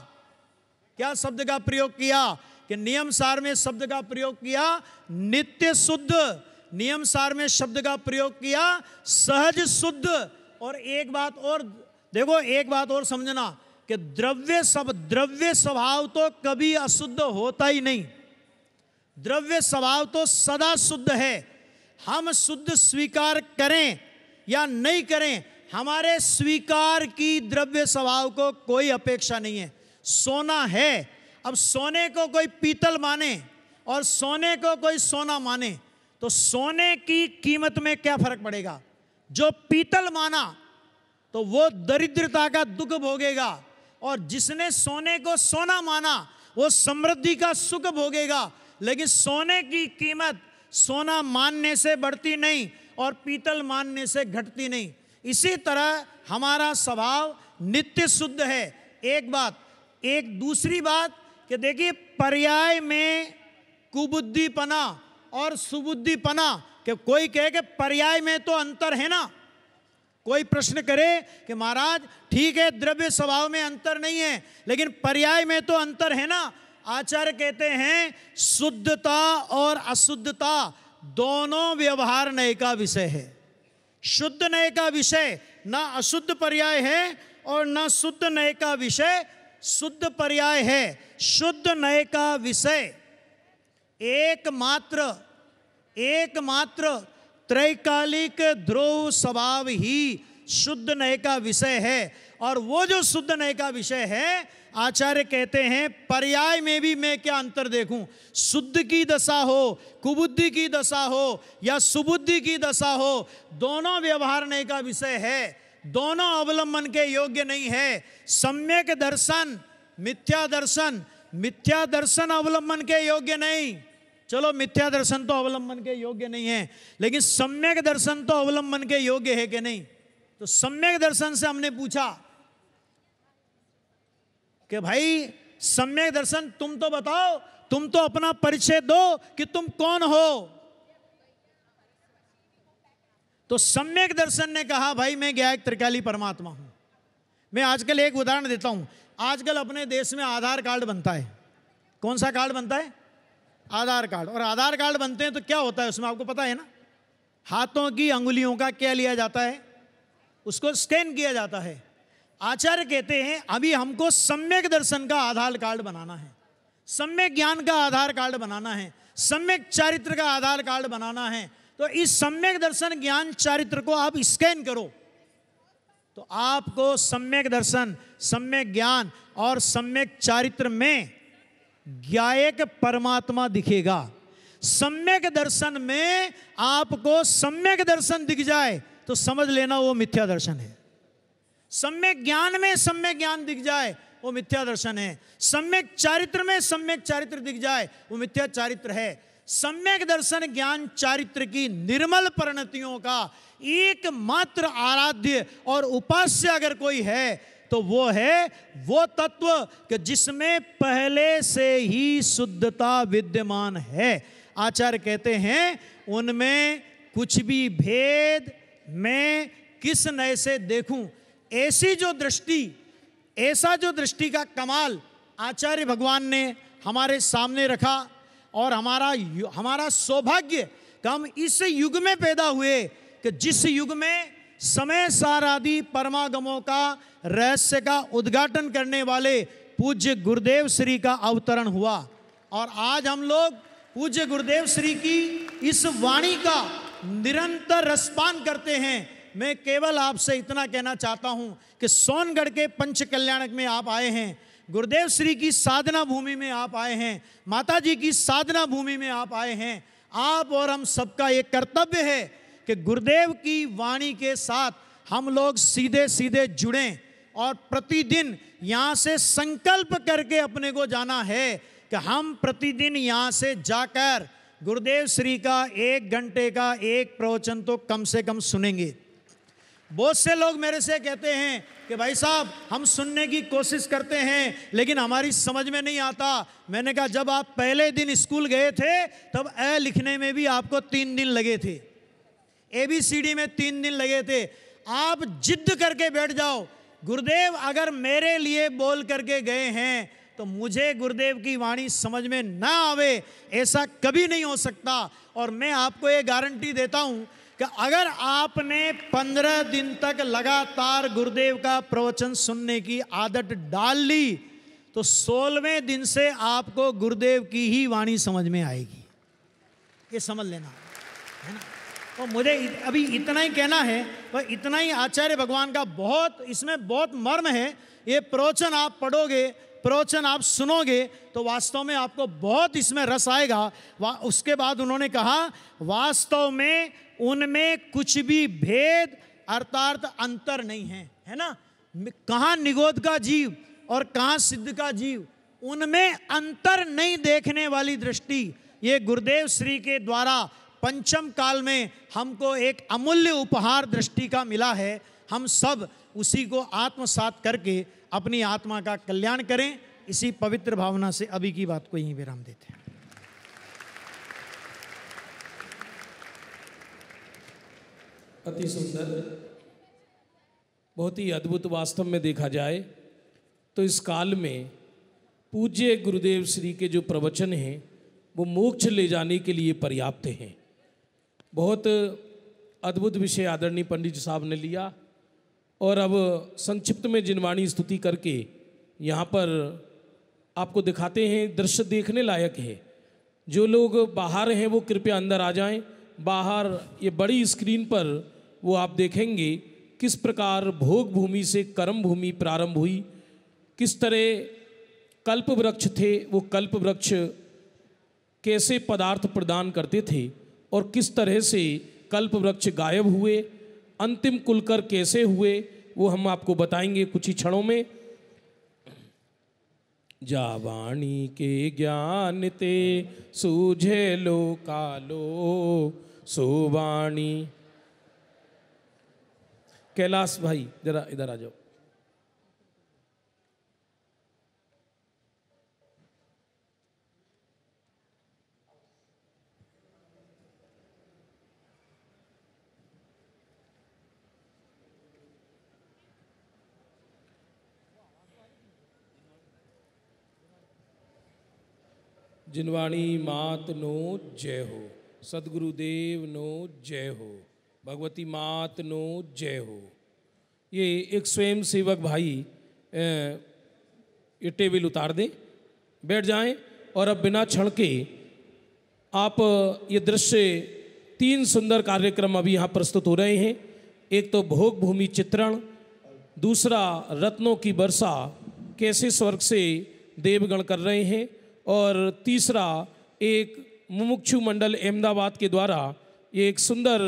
क्या शब्द का प्रयोग किया? कि नियम सार में शब्द का प्रयोग किया नित्य शुद्ध, नियम सार में शब्द का प्रयोग किया सहज शुद्ध। और एक बात और देखो, एक बात और समझना कि द्रव्य स्वभाव तो कभी अशुद्ध होता ही नहीं। द्रव्य स्वभाव तो सदा शुद्ध है। हम शुद्ध स्वीकार करें या नहीं करें, हमारे स्वीकार की द्रव्य स्वभाव को कोई अपेक्षा नहीं है। सोना है, अब सोने को कोई पीतल माने और सोने को कोई सोना माने, तो सोने की कीमत में क्या फर्क पड़ेगा? जो पीतल माना तो वो दरिद्रता का दुख भोगेगा, और जिसने सोने को सोना माना वो समृद्धि का सुख भोगेगा। लेकिन सोने की कीमत सोना मानने से बढ़ती नहीं और पीतल मानने से घटती नहीं। इसी तरह हमारा स्वभाव नित्य शुद्ध है। एक बात। एक दूसरी बात कि देखिए, पर्याय में कुबुद्धिपना और सुबुद्धिपना, कि कोई कहे कि पर्याय में तो अंतर है ना। कोई प्रश्न करे कि महाराज ठीक है, द्रव्य स्वभाव में अंतर नहीं है, लेकिन पर्याय में तो अंतर है ना। आचार्य कहते हैं शुद्धता और अशुद्धता दोनों व्यवहार नय का विषय है। शुद्ध नय का विषय ना अशुद्ध पर्याय है और ना शुद्ध नय का विषय शुद्ध पर्याय है। शुद्ध नय का विषय एकमात्र त्रैकालिक ध्रुव स्वभाव ही शुद्ध नय का विषय है। और वो जो शुद्ध नय का विषय है, आचार्य कहते हैं पर्याय में भी मैं क्या अंतर देखूं। शुद्ध की दशा हो, कुबुद्धि की दशा हो या सुबुद्धि की दशा हो, दोनों व्यवहार नय का विषय है, दोनों अवलंबन के योग्य नहीं है। सम्यक दर्शन मिथ्या दर्शन, मिथ्या दर्शन अवलंबन के योग्य नहीं। चलो, मिथ्या दर्शन तो अवलंबन के योग्य नहीं है, लेकिन सम्यक दर्शन तो अवलंबन के योग्य है कि नहीं? तो सम्यक दर्शन से हमने पूछा कि भाई सम्यक दर्शन तुम तो बताओ, तुम तो अपना परिचय दो कि तुम कौन हो। तो सम्यक दर्शन ने कहा भाई मैं ज्ञायक त्रिकाली परमात्मा हूं। मैं आजकल एक उदाहरण देता हूं। आजकल अपने देश में आधार कार्ड बनता है। कौन सा कार्ड बनता है? आधार कार्ड। और आधार कार्ड बनते हैं तो क्या होता है उसमें, आपको पता है ना? हाथों की अंगुलियों का क्या लिया जाता है? उसको स्कैन किया जाता है। आचार्य कहते हैं अभी हमको सम्यक दर्शन का आधार कार्ड बनाना है, सम्यक ज्ञान का आधार कार्ड बनाना है, सम्यक चारित्र का आधार कार्ड बनाना है। तो इस सम्यक दर्शन ज्ञान चारित्र को आप स्कैन करो तो आपको सम्यक दर्शन, सम्यक ज्ञान और सम्यक चारित्र में ज्ञायक परमात्मा दिखेगा। सम्यक दर्शन में आपको सम्यक दर्शन दिख जाए तो समझ लेना वो मिथ्या दर्शन है। सम्यक ज्ञान में सम्यक ज्ञान दिख जाए वो मिथ्या दर्शन है। सम्यक चारित्र में सम्यक चारित्र दिख जाए वो मिथ्या चारित्र है। सम्यक दर्शन ज्ञान चारित्र की निर्मल परिणतियों का एकमात्र आराध्य और उपास्य अगर कोई है तो वो है वो तत्व कि जिसमें पहले से ही शुद्धता विद्यमान है। आचार्य कहते हैं उनमें कुछ भी भेद मैं किस नए से देखूं। ऐसी जो दृष्टि, ऐसा जो दृष्टि का कमाल आचार्य भगवान ने हमारे सामने रखा और हमारा सौभाग्य कि हम इस युग में पैदा हुए कि जिस युग में समय सार आदि परमागमों का रहस्य का उद्घाटन करने वाले पूज्य गुरुदेव श्री का अवतरण हुआ। और आज हम लोग पूज्य गुरुदेव श्री की इस वाणी का निरंतर रसपान करते हैं। मैं केवल आपसे इतना कहना चाहता हूं कि सोनगढ़ के पंच कल्याणक में आप आए हैं, गुरुदेव श्री की साधना भूमि में आप आए हैं, माता जी की साधना भूमि में आप आए हैं। आप और हम सबका एक कर्तव्य है कि गुरुदेव की वाणी के साथ हम लोग सीधे सीधे जुड़ें और प्रतिदिन यहाँ से संकल्प करके अपने को जाना है कि हम प्रतिदिन यहाँ से जाकर गुरुदेव श्री का 1 घंटे का एक प्रवचन तो कम से कम सुनेंगे। बहुत से लोग मेरे से कहते हैं कि भाई साहब हम सुनने की कोशिश करते हैं लेकिन हमारी समझ में नहीं आता। मैंने कहा जब आप पहले दिन स्कूल गए थे तब ए लिखने में भी आपको 3 दिन लगे थे, ABCD में 3 दिन लगे थे। आप जिद्द करके बैठ जाओ, गुरुदेव अगर मेरे लिए बोल करके गए हैं तो मुझे गुरुदेव की वाणी समझ में ना आवे ऐसा कभी नहीं हो सकता। और मैं आपको ये गारंटी देता हूं कि अगर आपने 15 दिन तक लगातार गुरुदेव का प्रवचन सुनने की आदत डाल ली तो 16वें दिन से आपको गुरुदेव की ही वाणी समझ में आएगी। ये समझ लेना है ना। तो मुझे अभी इतना ही कहना है, पर इतना ही आचार्य भगवान का बहुत इसमें बहुत मर्म है। ये प्रवचन आप पढ़ोगे, प्रवचन आप सुनोगे तो वास्तव में आपको बहुत इसमें रस आएगा। उसके बाद उन्होंने कहा वास्तव में उनमें कुछ भी भेद अर्थात अंतर नहीं है, है ना। कहाँ निगोद का जीव और कहाँ सिद्ध का जीव, उनमें अंतर नहीं देखने वाली दृष्टि ये गुरुदेव श्री के द्वारा पंचम काल में हमको एक अमूल्य उपहार दृष्टि का मिला है। हम सब उसी को आत्मसात करके अपनी आत्मा का कल्याण करें। इसी पवित्र भावना से अभी की बात को यहीं विराम देते हैं। अति सुंदर, बहुत ही अद्भुत। वास्तव में देखा जाए तो इस काल में पूज्य गुरुदेव श्री के जो प्रवचन हैं वो मोक्ष ले जाने के लिए पर्याप्त हैं। बहुत अद्भुत विषय आदरणीय पंडित जी साहब ने लिया और अब संक्षिप्त में जिनवाणी स्तुति करके यहाँ पर आपको दिखाते हैं। दृश्य देखने लायक है। जो लोग बाहर हैं वो कृपया अंदर आ जाएं। बाहर ये बड़ी स्क्रीन पर वो आप देखेंगे किस प्रकार भोग भूमि से कर्म भूमि प्रारंभ हुई, किस तरह कल्प वृक्ष थे, वो कल्प वृक्ष कैसे पदार्थ प्रदान करते थे और किस तरह से कल्प वृक्ष गायब हुए, अंतिम कुलकर कैसे हुए, वो हम आपको बताएंगे कुछ ही क्षणों में। जा वाणी के ज्ञान ते सूझे लो कालो सुवाणी। कैलाश भाई जरा इधर आ जाओ। जिनवाणी मात नो जय हो। सदगुरुदेव नो जय हो। भगवती मात नो जय हो। ये एक स्वयं सेवक भाई ये टेबल उतार दें, बैठ जाएं। और अब बिना क्षण के आप ये दृश्य, 3 सुंदर कार्यक्रम अभी यहाँ प्रस्तुत हो रहे हैं। एक तो भोग भूमि चित्रण, दूसरा रत्नों की वर्षा कैसे स्वर्ग से देवगण कर रहे हैं, और तीसरा एक मुमुक्षु मंडल अहमदाबाद के द्वारा ये एक सुंदर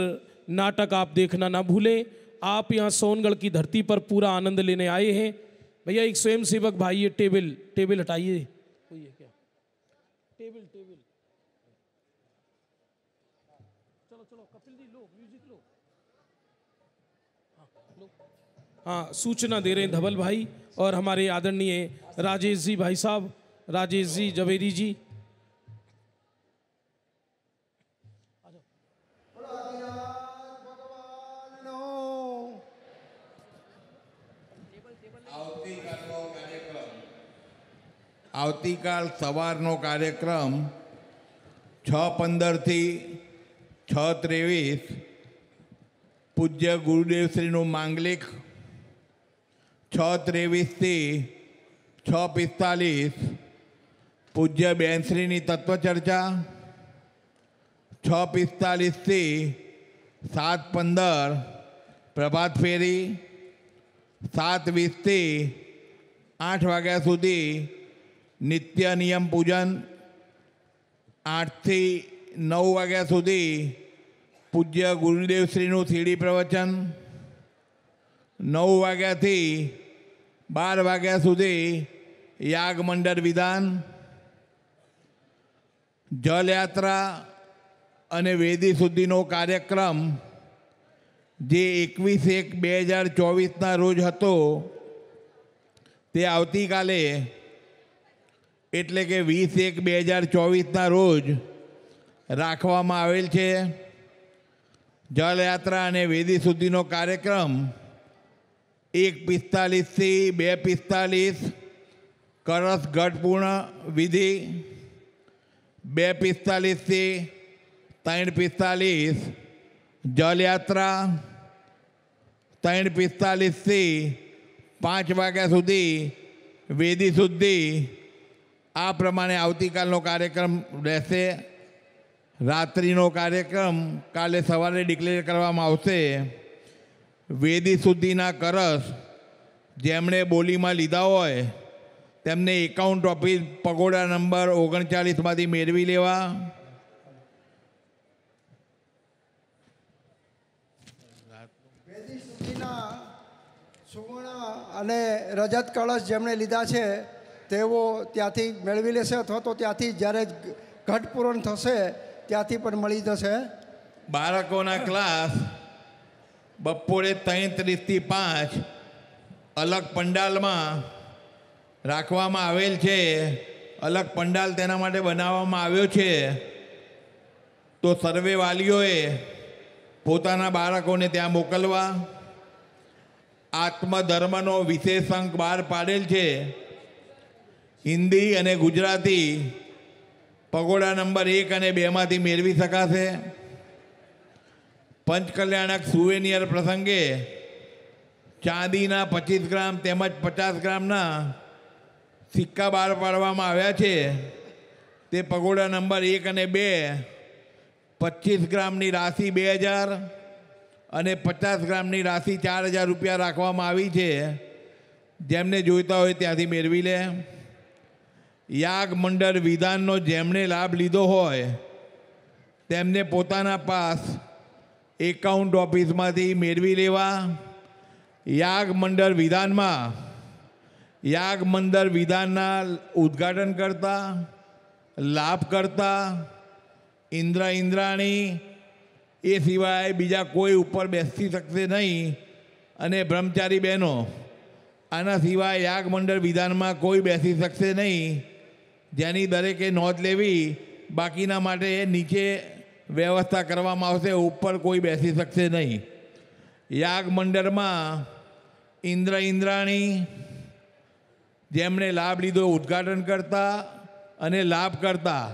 नाटक आप देखना ना भूलें। आप यहाँ सोनगढ़ की धरती पर पूरा आनंद लेने आए हैं। भैया एक स्वयं सेवक भाई ये टेबल हटाइए। कोई है क्या? टेबल चलो कपिल जी लो, म्यूजिक लो। हाँ, सूचना दे रहे हैं धवल भाई और हमारे आदरणीय राजेश जी भाई साहब, राजेश जी जवेरी जी। આવતીકાલ સવારનો કાર્યક્રમ 6:15 થી 6:23 પૂજ્ય ગુરુદેવશ્રીનું માંગલિક, 6:23 થી 6:45 પૂજ્ય બેનશ્રીની તત્વચર્ચા, 6:45 થી 7:15 પ્રભાત ફેરી, 7:20 થી 8 વાગ્યા સુધી નિત્ય નિયમ પૂજન, 8 થી 9 વાગ્યા સુધી પૂજ્ય ગુરુદેવશ્રીનું થીડી પ્રવચન, 9 વાગ્યાથી 12 વાગ્યા સુધી યાગ મંડળ વિધાન, જલયાત્રા અને વેદી શુદ્ધિનો કાર્યક્રમ જે 21/1/2024ના રોજ હતો તે આવતીકાલે એટલે કે 20/1/2024ના રોજ રાખવામાં આવેલ છે. જલયાત્રા અને વેદી શુદ્ધિનો કાર્યક્રમ 1:45 થી 2:45 કળશ ઘટપૂર્ણ વિધિ, 2:45 થી 3:45 જલયાત્રા, 3:45 થી 5 વાગ્યા સુધી વેદી શુદ્ધિ. આ પ્રમાણે આવતીકાલનો કાર્યક્રમ રહેશે. રાત્રિનો કાર્યક્રમ કાલે સવારે ડિક્લેર કરવામાં આવશે. વેદી શુદ્ધિના કળશ જેમણે બોલીમાં લીધા હોય તેમને એકાઉન્ટ ઓફિસ પગોડા નંબર 39માંથી મેળવી લેવા. વેદી શુદ્ધિના સુવર્ણ અને રજત કળશ જેમણે લીધા છે તેઓ ત્યાંથી મેળવી લેશે, અથવા તો ત્યાંથી જ્યારે ઘટ પૂરણ થશે ત્યાંથી પણ મળી જશે. બાળકોના ક્લાસ બપોરે 3:30 થી 5 અલગ પંડાલમાં રાખવામાં આવેલ છે. અલગ પંડાલ તેના માટે બનાવવામાં આવ્યો છે. તો સર્વે વાલીઓએ પોતાના બાળકોને ત્યાં મોકલવા. આત્મધર્મનો વિશેષ અંક બહાર પાડેલ છે. હિન્દી અને ગુજરાતી પગોડા નંબર 1 અને 2માંથી મેળવી શકાશે. પંચકલ્યાણક સુવેનિયર પ્રસંગે ચાંદીના 25 ગ્રામ તેમજ 50 ગ્રામના સિક્કા બહાર પાડવામાં આવ્યા છે. તે પગોડા નંબર 1 અને 2 25 ગ્રામની રાશિ 2000 અને 50 ગ્રામની રાશિ 4000 રૂપિયા રાખવામાં આવી છે. જેમને જોઈતા હોય ત્યાંથી મેળવી લે. યાગ મંડળ વિધાનનો જેમણે લાભ લીધો હોય તેમને પોતાના પાસ એકાઉન્ટ ઓફિસમાંથી મેળવી લેવા. યાગ મંડળ વિધાનના ઉદ્ઘાટન કરતા, લાભ કરતા ઇન્દ્રાણી એ સિવાય બીજા કોઈ ઉપર બેસી શકશે નહીં. અને બ્રહ્મચારી બહેનો આના સિવાય યાગ મંડળ વિધાનમાં કોઈ બેસી શકશે નહીં, જેની દરેકે નોંધ લેવી. બાકીના માટે નીચે વ્યવસ્થા કરવામાં આવશે, ઉપર કોઈ બેસી શકશે નહીં. યાગ મંડળમાં ઇન્દ્રાણી જેમણે લાભ લીધો ઉદ્ઘાટન કરતા અને લાભ કરતા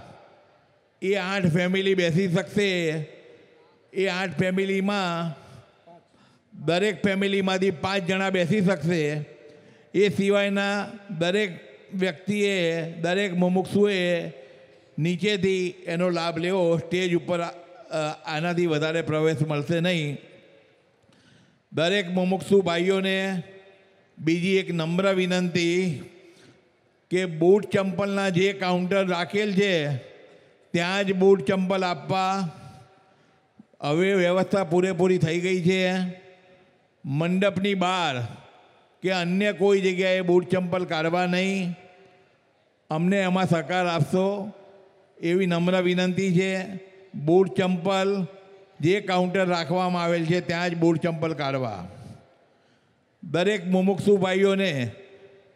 એ 8 ફેમિલી બેસી શકશે. એ 8 ફેમિલીમાં દરેક ફેમિલીમાંથી 5 જણા બેસી શકશે. એ સિવાયના દરેક વ્યક્તિએ, દરેક મુમુક્ષુએ નીચેથી એનો લાભ લેવો. સ્ટેજ ઉપર આનાથી વધારે પ્રવેશ મળશે નહીં. દરેક મુમુક્ષુ ભાઈઓને બીજી એક નમ્ર વિનંતી કે બૂટ ચંપલના જે કાઉન્ટર રાખેલ છે ત્યાં જ બૂટ ચંપલ આપવા. હવે વ્યવસ્થા પૂરેપૂરી થઈ ગઈ છે. મંડપની બહાર કે અન્ય કોઈ જગ્યાએ બૂટ ચંપલ કાઢવા નહીં. અમને એમાં સહકાર આપશો એવી નમ્ર વિનંતી છે. બૂટ ચંપલ જે કાઉન્ટર રાખવામાં આવેલ છે ત્યાં જ બૂટ ચંપલ કાઢવા. દરેક મુમુક્ષુ ભાઈઓને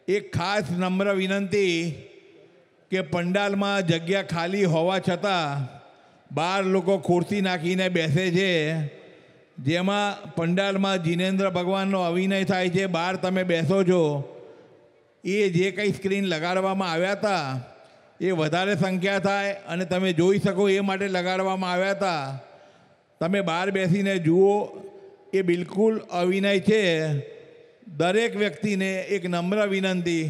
એક ખાસ નમ્ર વિનંતી કે પંડાલમાં જગ્યા ખાલી હોવા છતાં બહાર લોકો ખુરશી નાખીને બેસે છે, જેમાં પંડાલમાં જિનેન્દ્ર ભગવાનનો અભિનય થાય છે. બહાર તમે બેસો છો, એ જે કંઈ સ્ક્રીન લગાડવામાં આવ્યા હતા એ વધારે સંખ્યા થાય અને તમે જોઈ શકો એ માટે લગાડવામાં આવ્યા હતા. તમે બહાર બેસીને જુઓ, એ બિલકુલ અભિનય છે. દરેક વ્યક્તિને એક નમ્ર વિનંતી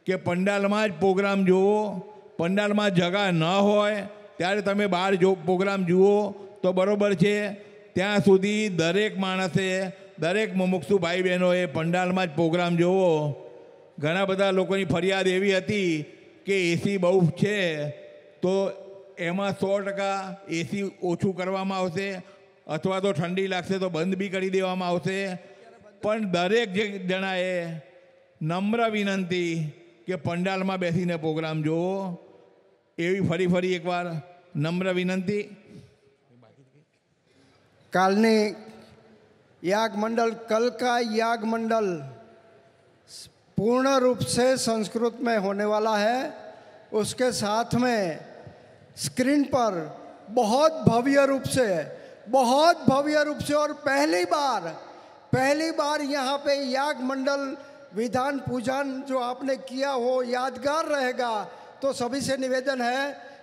કે પંડાલમાં જ પ્રોગ્રામ જુઓ. પંડાલમાં જગા ન હોય ત્યારે તમે બહાર પ્રોગ્રામ જુઓ તો બરાબર છે. ત્યાં સુધી દરેક માણસે, દરેક મુમુક્ષુ ભાઈ બહેનોએ પંડાલમાં જ પ્રોગ્રામ જોવો. ઘણા બધા લોકોની ફરિયાદ એવી હતી કે એસી બહુ છે તો એમાં 100% એસી ઓછું કરવામાં આવશે અથવા તો ઠંડી લાગશે તો બંધ બી કરી દેવામાં આવશે. પણ દરેક જણાએ નમ્ર વિનંતી કે પંડાલમાં બેસીને પ્રોગ્રામ જોવો એવી ફરી એકવાર નમ્ર વિનંતી. कालनी याग मंडल, कल का याग मंडल पूर्ण रूप से संस्कृत में होने वाला है. उसके साथ में स्क्रीन पर बहुत भव्य रूप से और पहली बार यहाँ पे याग मंडल विधान पूजन जो आपने किया हो यादगार रहेगा. तो सभी से निवेदन है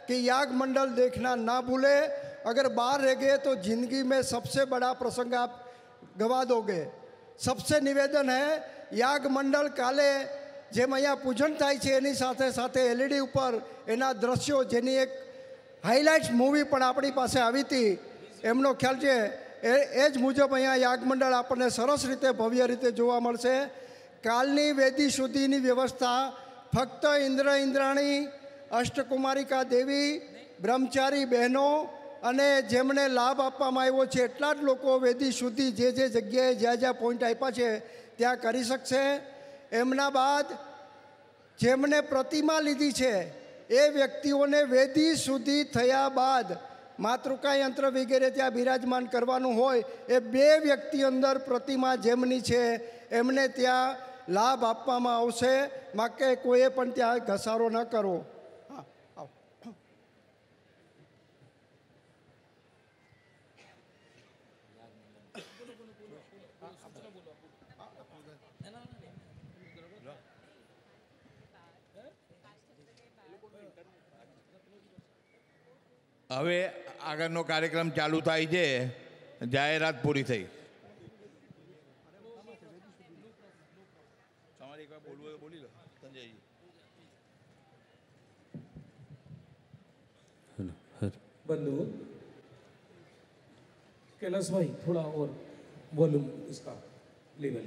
कि याग मंडल देखना ना भूले. अगर बाहर रह गए तो जिंदगी में सबसे बड़ा प्रसंग आप गवा दोगे. सबसे निवेदन है याग मंडल काले જેમ અહીંયા પૂજન થાય છે એની સાથે સાથે એલઈડી ઉપર એના દ્રશ્યો, જેની એક હાઇલાઇટ્સ મૂવી પણ આપણી પાસે આવી હતી, એમનો ખ્યાલ છે. એ જ મુજબ અહીંયા યાગ મંડળ આપણને સરસ રીતે ભવ્ય રીતે જોવા મળશે. કાલની વેદી સુધીની વ્યવસ્થા ફક્ત ઇન્દ્રાણી, અષ્ટકુમારિકા દેવી, બ્રહ્મચારી બહેનો અને જેમને લાભ આપવામાં આવ્યો છે એટલા જ લોકો વેદી સુધી જે જગ્યાએ જ્યાં પોઈન્ટ આપ્યા છે ત્યાં કરી શકશે. એમના બાદ જેમને પ્રતિમા લીધી છે એ વ્યક્તિઓને વેદી સુધી થયા બાદ માતૃકા યંત્ર વગેરે ત્યાં બિરાજમાન કરવાનું હોય એ 2 વ્યક્તિ અંદર પ્રતિમા જેમની છે એમને ત્યાં લાભ આપવામાં આવશે. માટે કોઈએ પણ ત્યાં ઘસારો ન કરો. હવે આગળનો કાર્યક્રમ ચાલુ થાય છે. જાહેરાત પૂરી થઈ. તમારે એક વાર બોલવું તો બોલી લો સંજયજી. बंधु कैलाश भाई थोड़ा और वॉल्यूम इसका लेवल.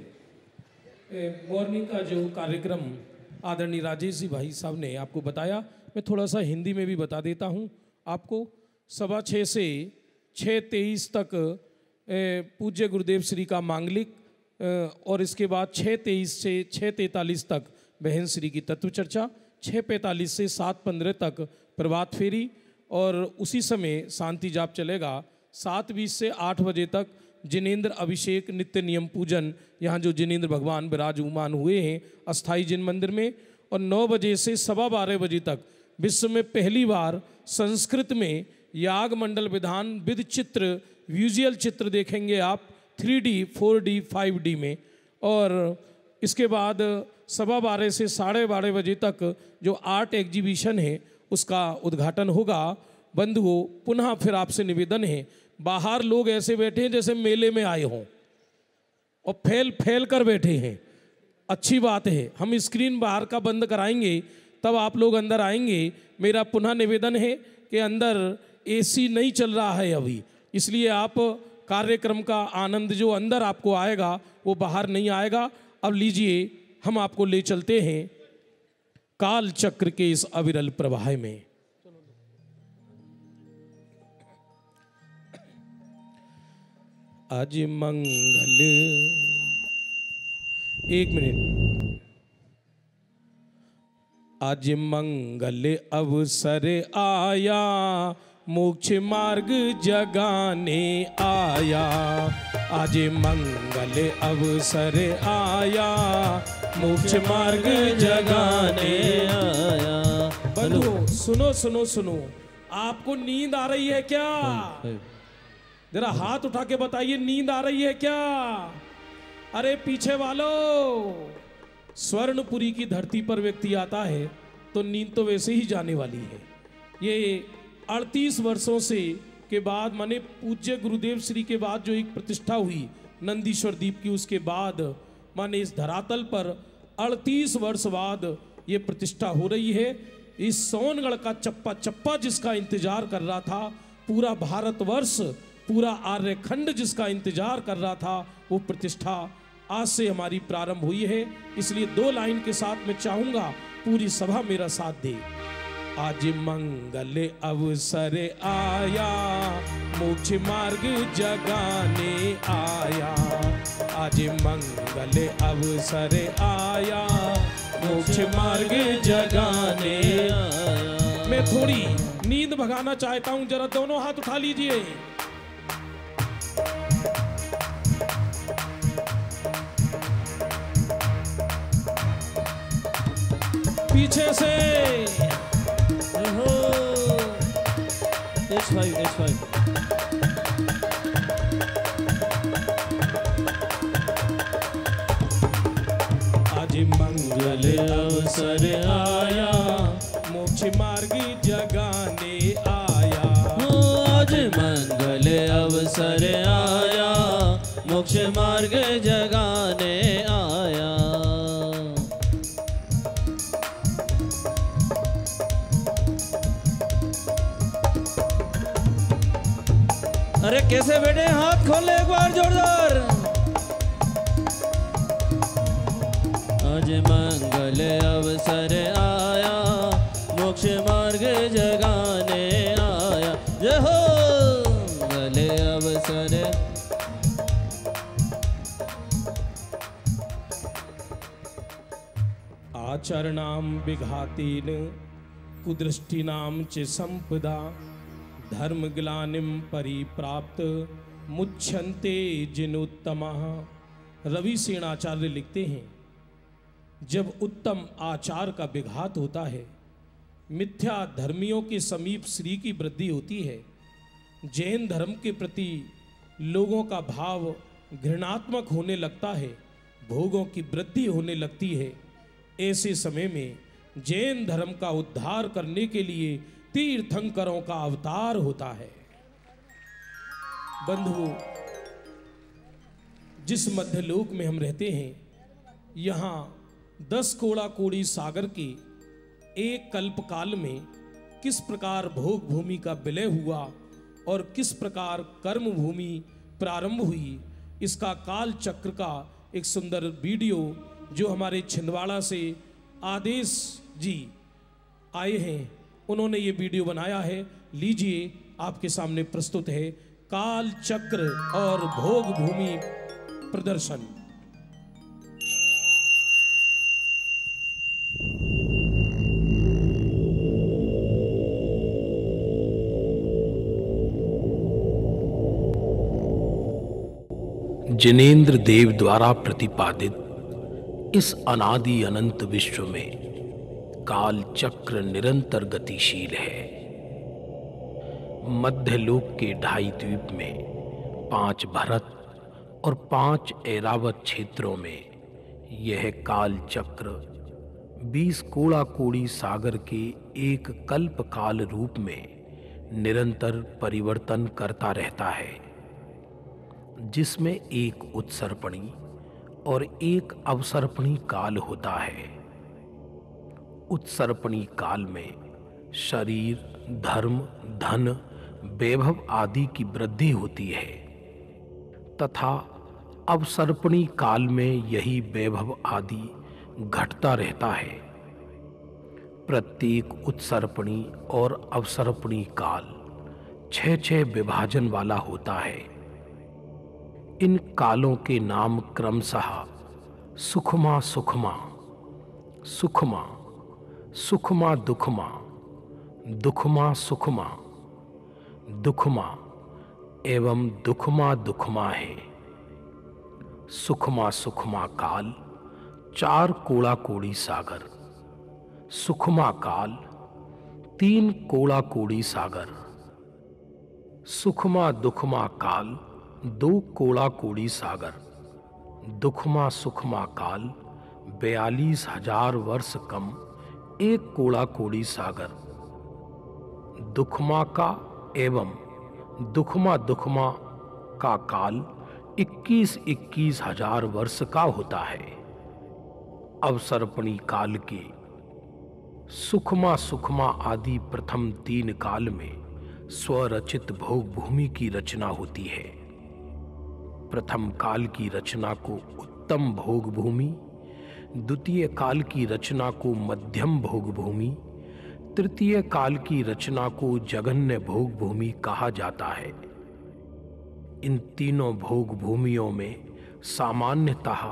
मॉर्निंग का जो कार्यक्रम आदरणीय राजेश जी भाई साहब ने आपको बताया, मैं थोड़ा सा हिंदी में भी बता देता हूँ आपको. 6:15 से 6:23 तक पूज्य गुरुदेव श्री का मांगलिक और इसके बाद 6:23 से 6:43 तक बहन श्री की तत्व चर्चा, 6:45 से 7:15 तक प्रभात फेरी और उसी समय शांति जाप चलेगा. 7:20 से 8 बजे तक जिनेंद्र अभिषेक नित्य नियम पूजन, यहाँ जो जिनेंद्र भगवान विराजमान हुए हैं अस्थाई जिन मंदिर में. और 9 बजे से 12:15 बजे तक विश्व में पहली बार संस्कृत में याग मंडल विधान विद चित्र, विजुअल चित्र देखेंगे आप 3D, 4D, 5D में. और इसके बाद 12:15 से 12:30 बजे तक जो आर्ट एग्जीबिशन है उसका उद्घाटन होगा। बंधुओं, पुनः फिर आपसे निवेदन है, बाहर लोग ऐसे बैठे हैं जैसे मेले में आए हों और फैल फैल कर बैठे हैं। अच्छी बात है, हम स्क्रीन बाहर का बंद कराएंगे तब आप लोग अंदर आएंगे। मेरा पुनः निवेदन है कि अंदर एसी नहीं चल रहा है अभी, इसलिए आप कार्यक्रम का आनंद जो अंदर आपको आएगा वो बाहर नहीं आएगा। अब लीजिए, हम आपको ले चलते हैं काल चक्र के इस अविरल प्रवाह में। आज मंगल, एक मिनट, आज मंगल अवसर आया, मोक्ष मार्ग जगाने आया। आज मंगल अवसर आया, मोक्ष मार्ग जगाने आया। बंधुओं, सुनो सुनो सुनो, आपको नींद आ रही है क्या? जरा हाथ उठा के बताइए, नींद आ रही है क्या? अरे पीछे वालों, स्वर्णपुरी की धरती पर व्यक्ति आता है तो नींद तो वैसे ही जाने वाली है। ये 38 वर्षों से के बाद, माने पूज्य गुरुदेव श्री के बाद जो एक प्रतिष्ठा हुई नंदीश्वर दीप की, उसके बाद माने इस धरातल पर 38 वर्ष बाद ये प्रतिष्ठा हो रही है। इस सोनगढ़ का चप्पा चप्पा जिसका इंतजार कर रहा था, पूरा भारतवर्ष, पूरा आर्यखंड जिसका इंतजार कर रहा था, वो प्रतिष्ठा आज से हमारी प्रारंभ हुई है। इसलिए 2 लाइन के साथ मैं चाहूंगा पूरी सभा मेरा साथ दे। आज मंगल अवसर आया, मोक्ष मार्ग जगाने आया। आज मंगल अवसर आया, मोक्ष मार्ग जगाने आया। मैं थोड़ी नींद भगाना चाहता हूं, जरा दोनों हाथ उठा लीजिए। पीछे से S5 आज मंगल अवसर आया, मोक्ष मार्ग जगाने आया। आज मंगल अवसर आया, मोक्ष मार्ग जगाने आया। अरे कैसे बैठे, हाथ खोले एक बार जोरदार। आज मंगल अवसर आया, मोक्ष मार्ग जगाने आया। जय हो मंगल अवसर। आचरणां विघातेन कुदृष्टिनां च संपदा, धर्म ग्लानिम परिप्राप्त मुच्छन्ते जिनोत्तमः। रवि सेनाचार्य लिखते हैं, जब उत्तम आचार का विघात होता है, मिथ्या धर्मियों के समीप श्री की वृद्धि होती है, जैन धर्म के प्रति लोगों का भाव घृणात्मक होने लगता है, भोगों की वृद्धि होने लगती है, ऐसे समय में जैन धर्म का उद्धार करने के लिए तीर्थंकरों का अवतार होता है। बंधुओं, जिस मध्यलोक में हम रहते हैं, यहाँ 10 कोड़ा कोड़ी सागर के एक कल्पकाल में किस प्रकार भोग भूमि का विलय हुआ और किस प्रकार कर्म भूमि प्रारंभ हुई, इसका काल चक्र का एक सुंदर वीडियो जो हमारे छिंदवाड़ा से आदेश जी आए हैं, उन्होंने ये वीडियो बनाया है। लीजिए, आपके सामने प्रस्तुत है काल चक्र और भोग भूमि प्रदर्शन। जिनेन्द्र देव द्वारा प्रतिपादित इस अनादि अनंत विश्व में काल चक्र निरंतर गतिशील है। मध्यलोक के 2.5 द्वीप में 5 भरत और 5 ऐरावत क्षेत्रों में यह काल चक्र 20 कोड़ा कोड़ी सागर के एक कल्प काल रूप में निरंतर परिवर्तन करता रहता है, जिसमें एक उत्सर्पणी और एक अवसर्पणी काल होता है। उत्सर्पणी काल में शरीर, धर्म, धन, वैभव आदि की वृद्धि होती है तथा अवसर्पणी काल में यही वैभव आदि घटता रहता है। प्रत्येक उत्सर्पणी और अवसर्पणी काल 6 विभाजन वाला होता है। इन कालों के नाम क्रमशः सुखमा सुखमा, सुखमा, सुखमा दुखमा, दुखमा सुखमा, दुखमा एवं दुखमा दुखमा है। सुखमा सुखमा काल 4 कोड़ा कोड़ी सागर, सुखमा काल 3 कोड़ा कोड़ी सागर, सुखमा दुखमा काल 2 कोड़ा कोड़ी सागर, दुखमा सुखमा काल 42,000 वर्ष कम 1 कोड़ा कोड़ी सागर, दुखमा का एवं दुखमा दुखमा का काल 21,000 वर्ष का होता है। अवसर्पणी काल के सुखमा सुखमा आदि प्रथम 3 काल में स्वरचित भोग भूमि की रचना होती है। प्रथम काल की रचना को उत्तम भोग भूमि, द्वितीय काल की रचना को मध्यम भोग भूमि, तृतीय काल की रचना को जघन्य भोग भूमि कहा जाता है। इन तीनों भोग भूमियों में सामान्यतः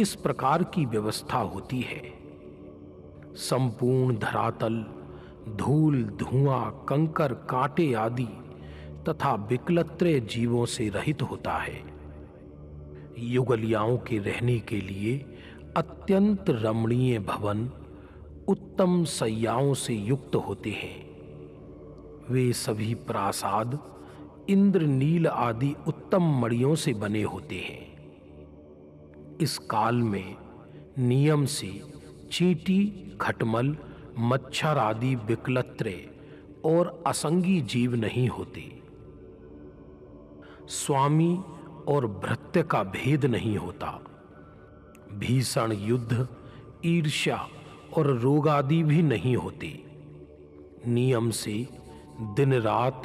इस प्रकार की व्यवस्था होती है। संपूर्ण धरातल धूल, धुआं, कंकर, कांटे आदि तथा विकलत्रय जीवों से रहित होता है। युगलियाओं के रहने के लिए अत्यंत रमणीय भवन उत्तम शैयाओं से युक्त होते हैं। वे सभी प्रासाद इंद्रनील आदि उत्तम मणियों से बने होते हैं। इस काल में नियम से चींटी, खटमल, मच्छर आदि विकलत्रय और असंगी जीव नहीं होते। स्वामी और भृत्य का भेद नहीं होता। भीषण युद्ध, ईर्ष्या और रोग आदि भी नहीं होते। नियम से दिन रात,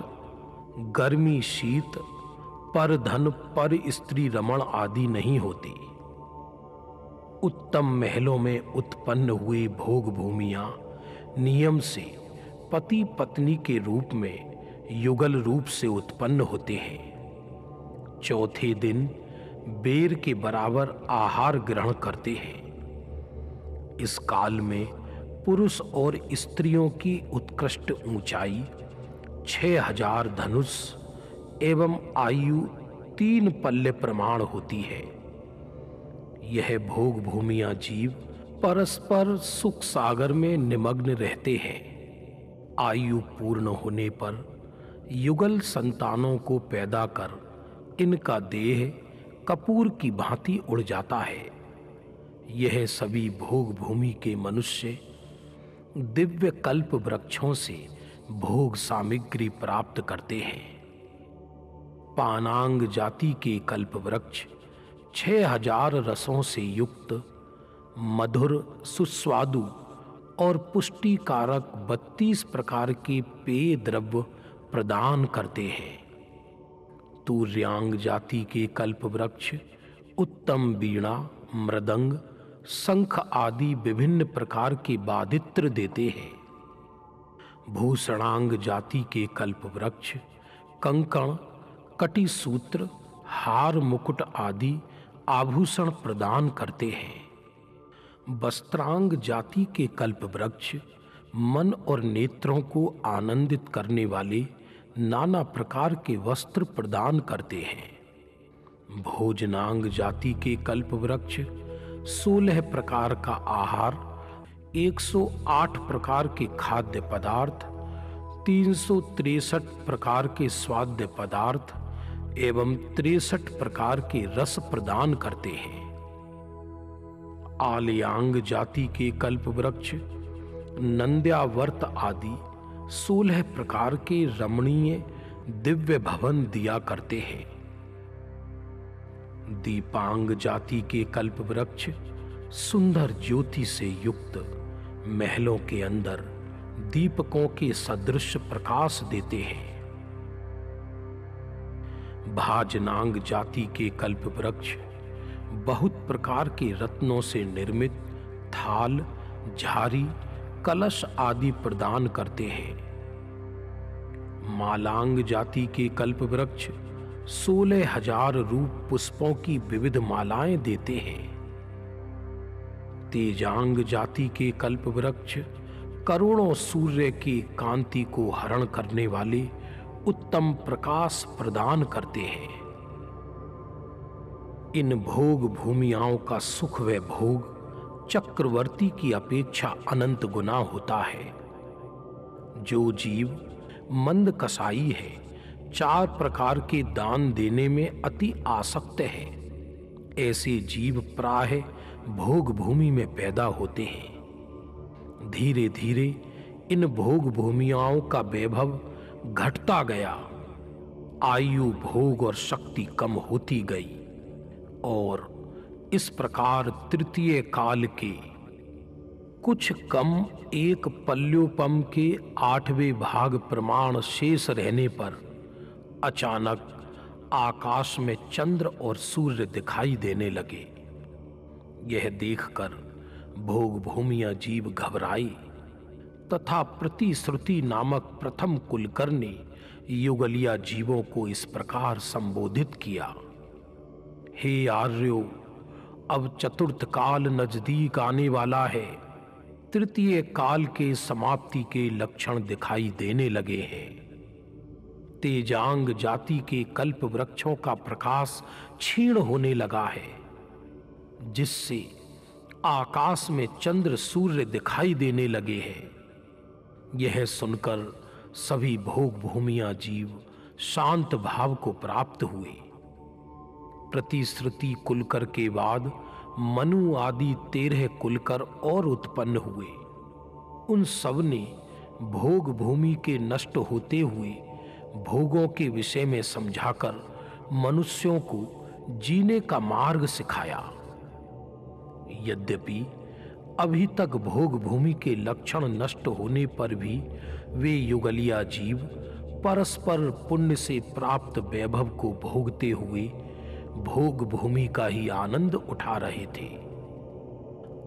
गर्मी शीत, पर धन पर स्त्री रमण आदि नहीं होते। उत्तम महलों में उत्पन्न हुए भोग भूमियां नियम से पति पत्नी के रूप में युगल रूप से उत्पन्न होते हैं। चौथे दिन बेर के बराबर आहार ग्रहण करते हैं। इस काल में पुरुष और स्त्रियों की उत्कृष्ट ऊंचाई 6,000 धनुष एवं आयु 3 पल्ले प्रमाण होती है। यह भोग भूमियां जीव परस्पर सुख सागर में निमग्न रहते हैं। आयु पूर्ण होने पर युगल संतानों को पैदा कर इनका देह कपूर की भांति उड़ जाता है। यह सभी भोग भूमि के मनुष्य दिव्य कल्प वृक्षों से भोग सामग्री प्राप्त करते हैं। पानांग जाति के कल्प वृक्ष 6,000 रसों से युक्त मधुर, सुस्वादु और पुष्टिकारक 32 प्रकार के पेय द्रव्य प्रदान करते हैं। तूर्यांग जाति के कल्प वृक्ष उत्तम वीणा, मृदंग, शंख आदि विभिन्न प्रकार के वादित्र देते हैं। भूषणांग जाति के कल्प वृक्ष कंकण, कटिसूत्र, हार, मुकुट आदि आभूषण प्रदान करते हैं। वस्त्रांग जाति के कल्प वृक्ष मन और नेत्रों को आनंदित करने वाले नाना प्रकार के वस्त्र प्रदान करते हैं। भोजनांग जाति के कल्प वृक्ष 16 प्रकार का आहार, 108 प्रकार के खाद्य पदार्थ, 363 प्रकार के स्वाद्य पदार्थ एवं 63 प्रकार के रस प्रदान करते हैं। आलयांग जाति के कल्प वृक्ष नंद्यावर्त आदि 16 प्रकार के रमणीय दिव्य भवन दिया करते हैं। दीपांग जाति के कल्प वृक्ष सुंदर ज्योति से युक्त महलों के अंदर दीपकों के सदृश प्रकाश देते हैं। भाजनांग जाति के कल्प वृक्ष बहुत प्रकार के रत्नों से निर्मित थाल, झारी, कलश आदि प्रदान करते हैं। मालांग जाति के कल्प वृक्ष 16,000 रूप पुष्पों की विविध मालाएं देते हैं। तेजांग जाति के कल्प वृक्ष करोड़ों सूर्य की कांति को हरण करने वाले उत्तम प्रकाश प्रदान करते हैं। इन भोग भूमियाओं का सुख व भोग चक्रवर्ती की अपेक्षा अनंत गुना होता है। जो जीव मंद कसाई है, 4 प्रकार के दान देने में अति आसक्त है, ऐसे जीव प्रायः भोग भूमि में पैदा होते हैं। धीरे धीरे इन भोग भूमियाओं का वैभव घटता गया, आयु, भोग और शक्ति कम होती गई और इस प्रकार तृतीय काल के कुछ कम एक पल्योपम के 8वें भाग प्रमाण शेष रहने पर अचानक आकाश में चंद्र और सूर्य दिखाई देने लगे। यह देखकर भोग भूमिया जीव घबराई तथा प्रतिश्रुति नामक प्रथम कुलकर ने युगलिया जीवों को इस प्रकार संबोधित किया। हे आर्यो, अब चतुर्थ काल नजदीक आने वाला है। तृतीय काल के समाप्ति के लक्षण दिखाई देने लगे हैं। तेजांग जाति के कल्प वृक्षों का प्रकाश क्षीण होने लगा है, जिससे आकाश में चंद्र सूर्य दिखाई देने लगे हैं। यह सुनकर सभी भोग भूमिया जीव शांत भाव को प्राप्त हुए। प्रतिश्रुति कुलकर के बाद मनु आदि 13 कुलकर और उत्पन्न हुए। उन सब ने भोग भूमि के नष्ट होते हुए भोगों के विषय में समझाकर मनुष्यों को जीने का मार्ग सिखाया। यद्यपि अभी तक भोग भूमि के लक्षण नष्ट होने पर भी वे युगलिया जीव परस्पर पुण्य से प्राप्त वैभव को भोगते हुए भोग भूमि का ही आनंद उठा रहे थे।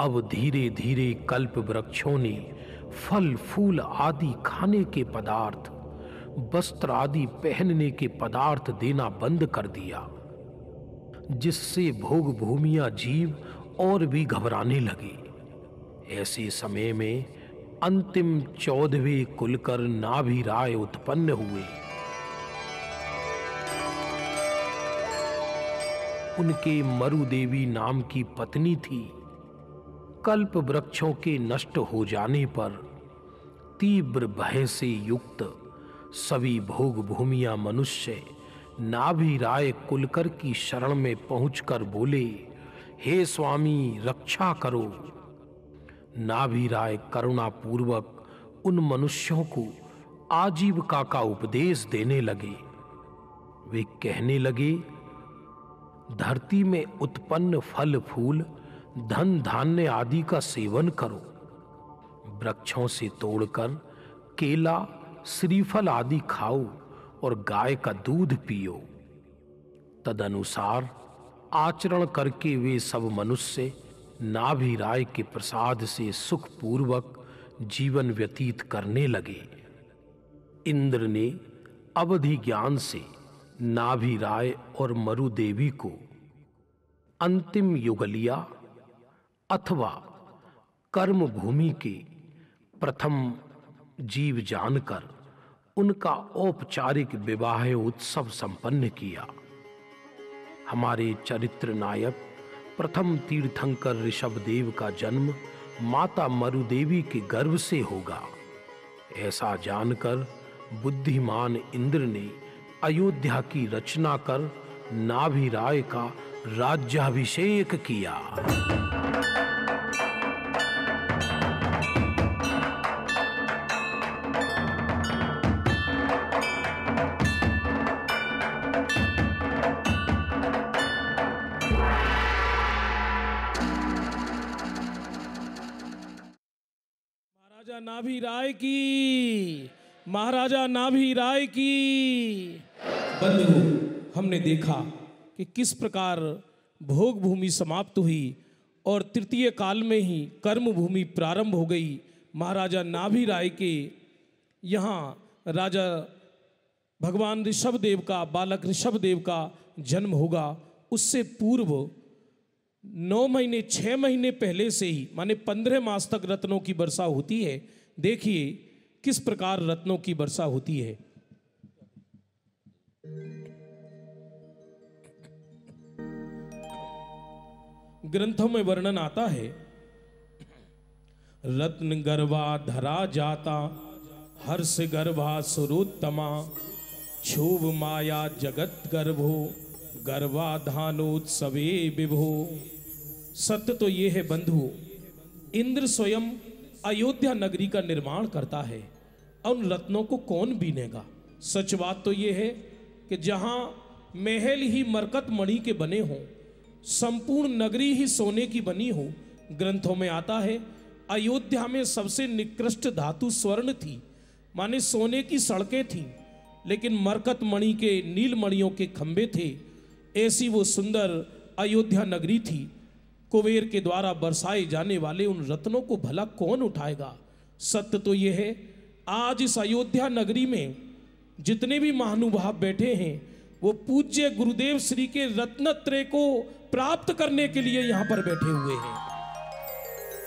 अब धीरे धीरे कल्प वृक्षों ने फल फूल आदि खाने के पदार्थ, वस्त्र आदि पहनने के पदार्थ देना बंद कर दिया, जिससे भोग भूमिया जीव और भी घबराने लगे। ऐसे समय में अंतिम 14वें कुलकर नाभिराय उत्पन्न हुए। उनके मरुदेवी नाम की पत्नी थी। कल्प वृक्षों के नष्ट हो जाने पर तीव्र भय से युक्त सभी भोग भूमिया मनुष्य नाभिराय कुलकर की शरण में पहुंचकर बोले, हे स्वामी, रक्षा करो। नाभिराय करुणापूर्वक उन मनुष्यों को आजीविका का उपदेश देने लगे। वे कहने लगे, धरती में उत्पन्न फल फूल, धन धान्य आदि का सेवन करो। वृक्षों से तोड़कर केला, श्रीफल आदि खाओ और गाय का दूध पियो। तदनुसार आचरण करके वे सब मनुष्य नाभिराय के प्रसाद से सुखपूर्वक जीवन व्यतीत करने लगे। इंद्र ने अवधि ज्ञान से नाभिराय और मरुदेवी को अंतिम युगलिया अथवा कर्म भूमि के प्रथम जीव जानकर उनका औपचारिक विवाह उत्सव संपन्न किया। हमारे चरित्र नायक प्रथम तीर्थंकर ऋषभदेव का जन्म माता मरुदेवी के गर्भ से होगा। ऐसा जानकर बुद्धिमान इंद्र ने अयोध्या की रचना कर नाभिराय का राज्याभिषेक किया। नाभि राय की, महाराजा नाभि राय की। बंधु, हमने देखा कि किस प्रकार भोग भूमि समाप्त हुई और तृतीय काल में ही कर्म भूमि प्रारंभ हो गई। महाराजा नाभि राय के यहाँ राजा भगवान ऋषभदेव का, बालक ऋषभदेव का जन्म होगा। उससे पूर्व 9 महीने 6 महीने पहले से ही माने 15 मास तक रत्नों की वर्षा होती है। देखिए किस प्रकार रत्नों की वर्षा होती है। ग्रंथों में वर्णन आता है, रत्न गर्भा धरा जाता, हर्ष गर्भा सुरोत्तमा, क्षोभ माया जगत गर्भो, गर्भाधानोत्सवे विभो। सत्य तो ये है बंधु, इंद्र स्वयं अयोध्या नगरी का निर्माण करता है, उन रत्नों को कौन बीनेगा। सच बात तो ये है कि जहां महल ही मरकत मणि के बने हों, संपूर्ण नगरी ही सोने की बनी हो, ग्रंथों में आता है अयोध्या में सबसे निकृष्ट धातु स्वर्ण थी, माने सोने की सड़कें थीं, लेकिन मरकत मणि के, नील मणियों के खंभे थे। ऐसी वो सुंदर अयोध्या नगरी थी। कुबेर के द्वारा बरसाए जाने वाले उन रत्नों को भला कौन उठाएगा। सत्य तो ये है, आज इस अयोध्या नगरी में जितने भी महानुभाव बैठे हैं, वो पूज्य गुरुदेव श्री के रत्नत्रय को प्राप्त करने के लिए यहां पर बैठे हुए हैं।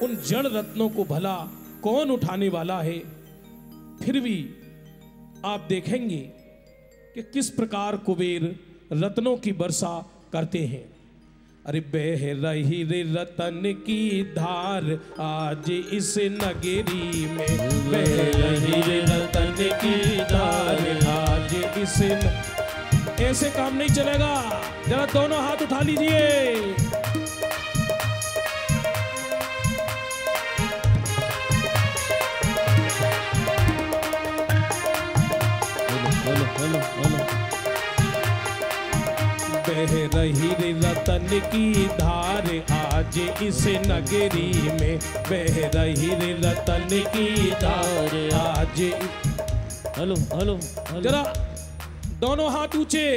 उन जड़ रत्नों को भला कौन उठाने वाला है। फिर भी आप देखेंगे कि किस प्रकार कुबेर रत्नों की वर्षा करते हैं। अरे बह रही रे रतन की धार आज इस नगरी में, बह रही रे रतन की धार आज इस ऐसे काम नहीं चलेगा। जरा दोनों हाथ उठा लीजिए। बह रही रे रतन की धार आज इस नगरी में, बह रही रे रतन की धार आज। हेलो हेलो, जरा दोनों हाथ ऊंचे।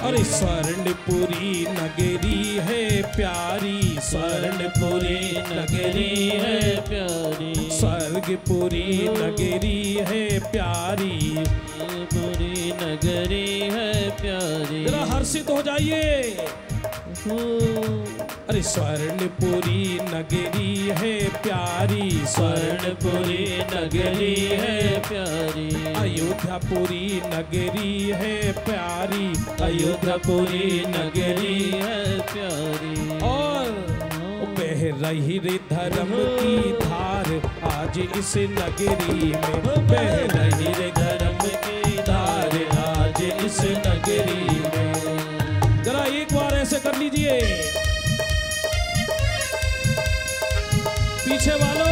अरे स्वर्णपुरी नगरी है प्यारी, स्वर्णपुरी नगरी है प्यारी, स्वर्गपुरी नगरी है प्यारी, पुरी नगरी है प्यारी। जरा हर्षित हो जाइए। अरे स्वर्णपुरी नगरी है प्यारी, स्वर्णपुरी नगरी है प्यारी, अयोध्यापुरी नगरी है प्यारी, अयोध्यापुरी नगरी है प्यारी। और बह रही रे धर्म की धार आज इस नगरी में, बह रही रे धर्म की धार आज इस नगरी में। जरा एक बार ऐसे कर लीजिए। पीछे वालों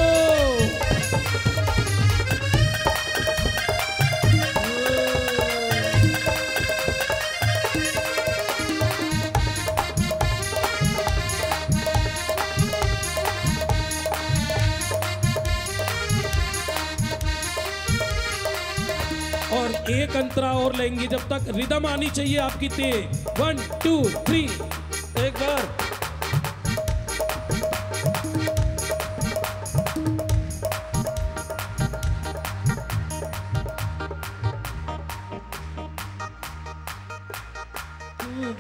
और एक अंतरा और लेंगे जब तक रिदम आनी चाहिए आपकी तेज। 1 2 3 एक बार।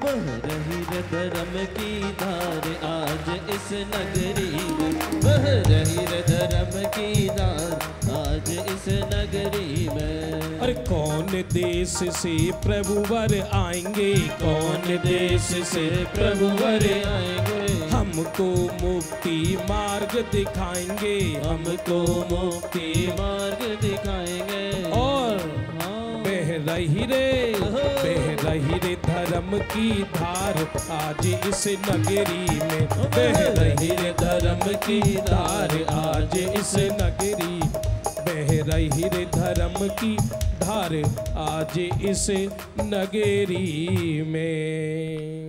बह रही रे धर्म की धार आज इस नगरी में, बह रही रे धर्म की धार आज इस नगरी में। अरे कौन देश से प्रभुवर आएंगे, कौन देश से प्रभुवर आएंगे, हमको मुक्ति मार्ग दिखाएंगे, हमको मुक्ति मार्ग दिखाएंगे। और बह रही रे धर्म धर्म की धार आज इस नगरी में, बह रही रे धर्म की धार आज इस नगरी, बह रही रे धर्म की धार आज इस नगरी में।